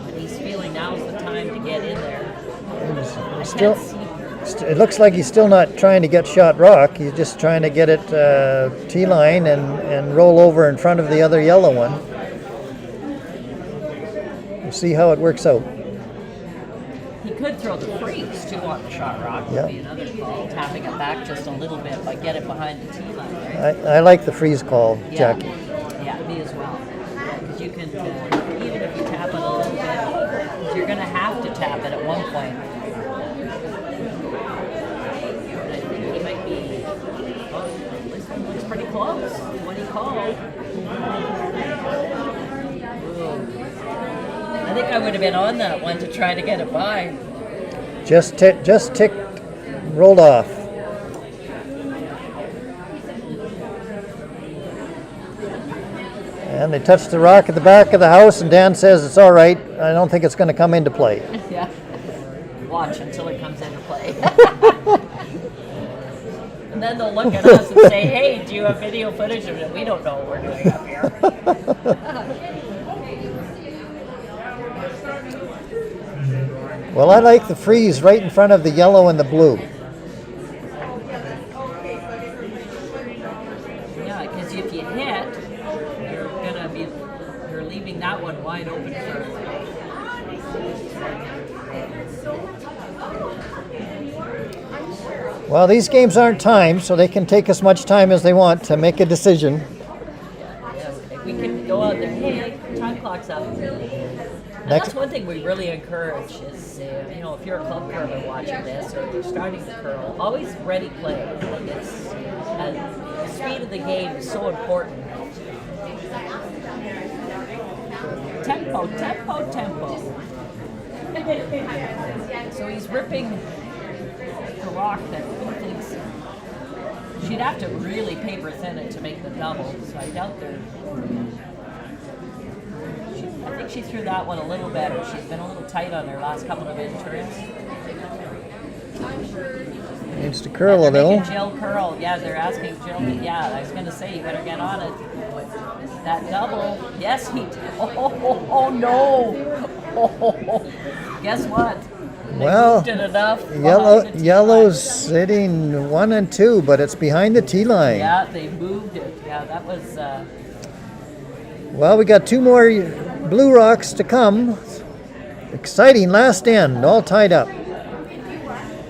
And he's feeling now's the time to get in there.
It looks like he's still not trying to get shot rock. He's just trying to get it T-line and roll over in front of the other yellow one. we'll see how it works out.
He could throw the freeze too on the shot rock.
Yeah.
Would be another call. Tapping it back just a little bit, but get it behind the tee line, right?
I like the freeze call,
Yeah.
Jackie.
Yeah, me as well. Because you can, even if you tap it a little bit, you're going to have to tap it at one point. I think he might be, this one looks pretty close. What he called. Ooh. I think I would have been on that one to try to get it by.
Just ticked, rolled off. And they touched the rock at the back of the house, and Dan says it's all right. I don't think it's going to come into play.
Yeah. Watch until it comes into play. And then they'll look at us and say, hey, do you have video footage of it? We don't know what we're doing up here.
Well, I like the freeze right in front of the yellow and the blue.
Yeah, because if you hit, you're leaving that one wide open for.
Well, these games aren't timed, so they can take as much time as they want to make a decision.
Yeah, we can go out there, hey, time clock's up. And
Next-
that's one thing we really encourage is, if you're a club curler watching this or you're starting to curl, always ready play. Like the speed of the game is so important. Tempo, tempo, tempo. So he's ripping the rock that he thinks she'd have to really paper thin it to make the double. So I doubt there. I think she threw that one a little better. She's been a little tight on her last couple of interns.
Needs to curl a
And they're
little.
making Jill curl. Yeah, they're asking Jill. Yeah, I was going to say, you better get on it. That double. Yes, he did. Oh no. Guess what? They
Well,
moved it enough behind the tee
yellow's
line.
sitting 1 and 2, but it's behind the tee line.
Yeah, they moved it. Yeah, that was.
Well, we got 2 more blue rocks to come. Exciting last end, all tied up.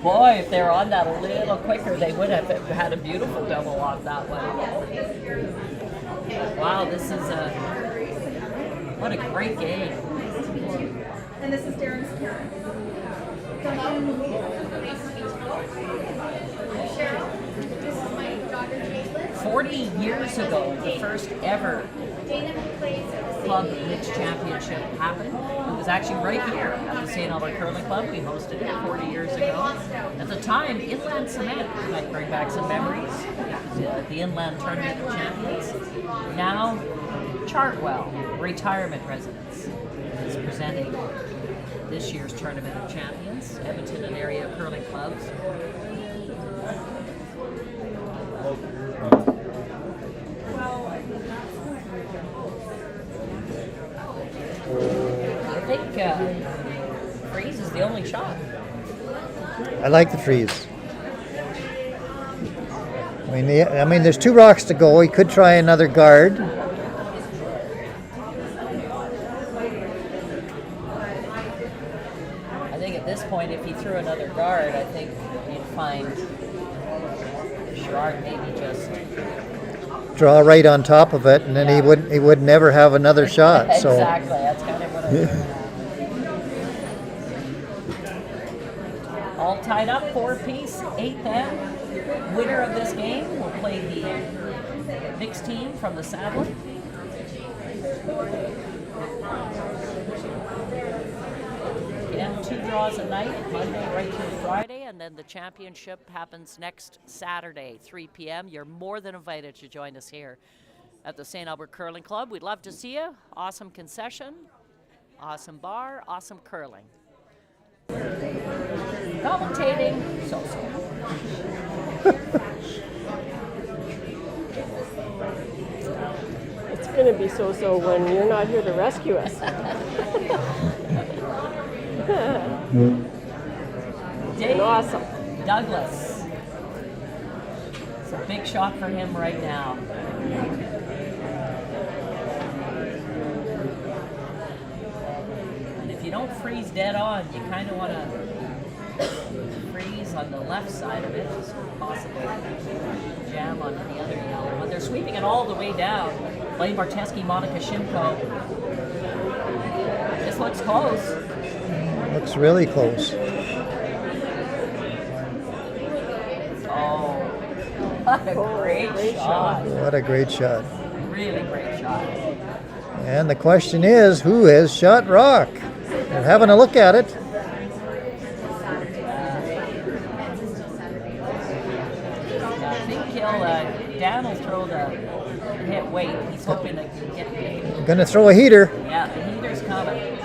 Boy, if they were on that a little quicker, they would have had a beautiful double off that one. Wow, this is what a great game.
And this is Darren's parent.
40 years ago, the first ever club mixed championship happened. It was actually right here at the St. Albert Curling Club. We hosted it 40 years ago. At the time, Inland Cement might bring back some memories. The Inland Tournament of Champions. Now, Chartwell Retirement Residence is presenting this year's Tournament of Champions, Edmonton and area curling clubs. I think freeze is the only shot.
I like the freeze. I mean, there's 2 rocks to go. He could try another guard.
I think at this point, if he threw another guard, I think you'd find Gerard maybe just
Draw right on top of it, and then he would never have another shot. So
exactly. That's kind of what I'm doing. All tied up, 4-piece, 8th end. Winner of this game will play the mixed team from the Saddle. Again, 2 draws a night, Monday right through Friday, and then the championship happens next Saturday, 3 p.m. You're more than invited to join us here at the St. Albert Curling Club. We'd love to see you. Awesome concession, awesome bar, awesome curling. Commentating, so-so.
It's going to be so-so when you're not here to rescue us.
Dave
Awesome.
Douglas. It's a big shot for him right now. you don't freeze dead on, you kind of want to freeze on the left side of it, just possibly jam onto the other yellow. But they're sweeping it all the way down. Blaine Barteski, Monica Shimko. This looks close.
Looks really close.
Oh, what a great shot.
What a great shot.
Really great shot.
And the question is, who has shot rock? We're having a look at it.
I think Dan will throw the hit weight. He's hoping to get it.
Gonna throw a heater.
Yeah, the heater's coming.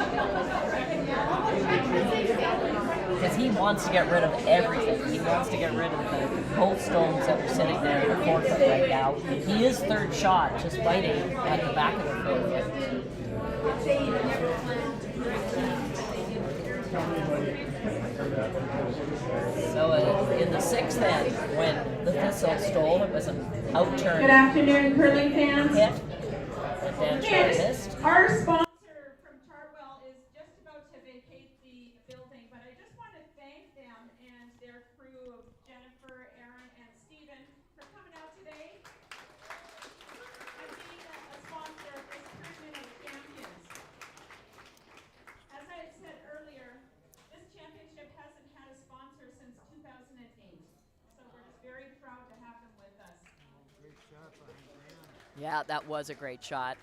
Because he wants to get rid of everything. He wants to get rid of the cold stones that are sitting there in the forefoot right now. He is third shot, just biting at the back of the forefoot. So in the sixth end, when the Thistle stole, it was an outturn
Good afternoon, curling fans.
hit. And Dan Short missed.
Our sponsor from Chartwell is just about to vacate the building, but I just want to thank them and their crew of Jennifer, Aaron, and Stephen for coming out today and being a sponsor of this Tournament of Champions. As I had said earlier, this championship hasn't had a sponsor since 2008, so we're just very proud to have them with us.
Yeah, that was a great shot.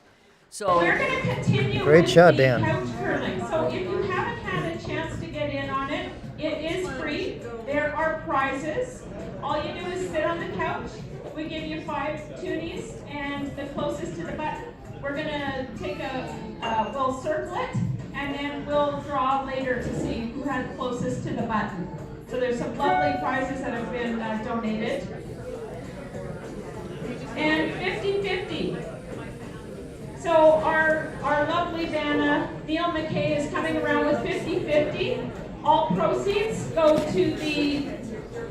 So
We're going to continue
Great
with
shot,
the
Dan.
couch curling. So if you haven't had a chance to get in on it, it is free. There are prizes. All you do is sit on the couch. We give you 5 toonies, and the closest to the button, we're going to take we'll circle it, and then we'll draw later to see who had closest to the button. So there's some lovely prizes that have been donated. And 50-50. So our lovely Vanna, Neil McKay, is coming around with 50-50. All proceeds go to the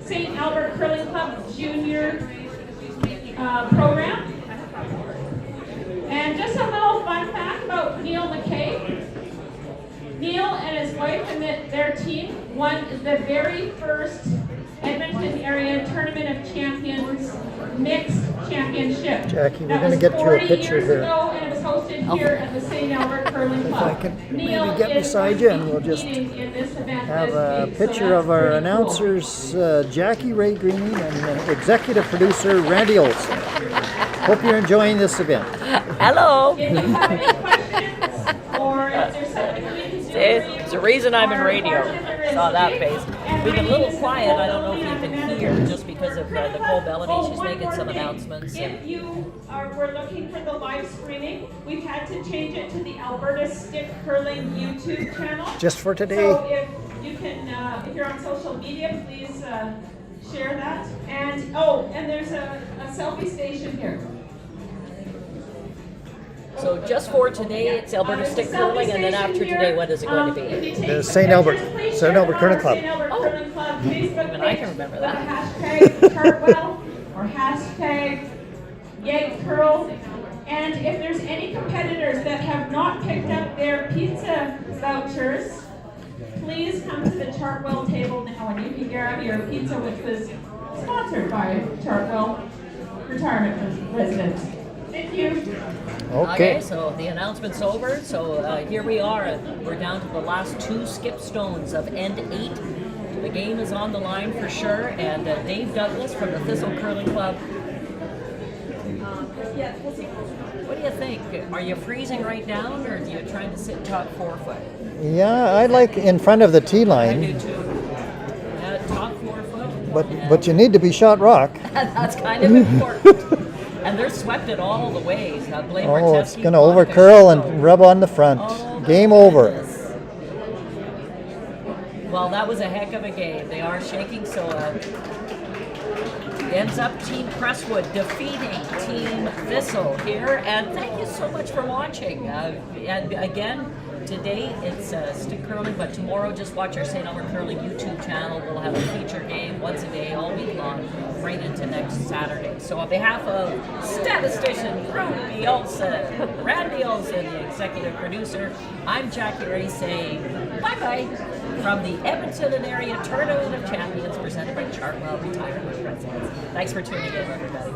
St. Albert Curling Club Junior program. And just a little fun fact about Neil McKay. Neil and his wife and their team won the very first Edmonton area Tournament of Champions mixed championship.
Jackie, we're
That
going to
was
get you a
40
picture
years
here.
ago, and it was hosted here at the St. Albert Curling Club.
If I can
Neil
maybe get
is
beside
going
you
to
and
be
we'll just
competing in this event
have
this
a
week, so
picture
that's
of our
pretty cool.
announcers, Jackie Ray Green and executive producer Randy Olson. Hope you're enjoying this event.
hello.
If you have any questions, or if there's something we can do for you,
It's the reason I'm in radio.
our bartender
Saw
is
that
Louise,
face.
and
We've been a
Randy
little
is
quiet. I don't know if
only
you
on
can
Vanna
hear
Beach.
just because of
Curling
Nicole
Club,
Bellamy. She's
one
making
more
some
thing.
announcements.
If you were looking for the live streaming, we've had to change it to the Alberta Stick Curling YouTube channel.
Just for today.
So if you can, if you're on social media, please share that. And there's a selfie station here.
So just for today, it's Alberta
There's a
Stick
selfie
Curling, and then
station
after
here.
today, what is it going to
If
be?
you take
The
some
St. Albert-
pictures, please
St.
share
Albert
it on
Curling
our
Club.
St. Albert
Oh.
Curling Club Facebook
Even I
page
can remember
with
that.
the hashtag Chartwell or hashtag YegCurl. And if there's any competitors that have not picked up their pizza vouchers, please come to the Chartwell table now and you can grab your pizza, which was sponsored by Chartwell Retirement Residence. Thank you.
Okay.
So the announcement's over. So here we are. We're down to the last 2 skip stones of end 8. The game is on the line for sure. And Dave Douglas from the Thistle Curling Club. What do you think? Are you freezing right down, or are you trying to sit top forefoot?
Yeah, I like in front of the tee
I do
line,
too. Top forefoot.
but you need to be shot rock.
That's kind of important. And they're swept it all the way. Blaine
Oh, it's
Barteski,
going to
Monica
overcurl
Shimko.
and rub on the front.
Oh,
Game
my
over.
goodness. Well, that was a heck of a game. They are shaking, so ends up Team Crestwood defeating Team Thistle here. And thank you so much for watching. And again, today it's stick curling, but tomorrow just watch our St. Albert Curling YouTube channel. We'll have a feature game once a day, all week long, right into next Saturday. So on behalf of statistician Ruby Olsen, Randy Olsen, the executive producer, I'm Jackie Ray saying bye-bye from the Edmonton and Area Tournament of Champions presented by Chartwell Retirement Residence. Thanks for tuning in, everybody.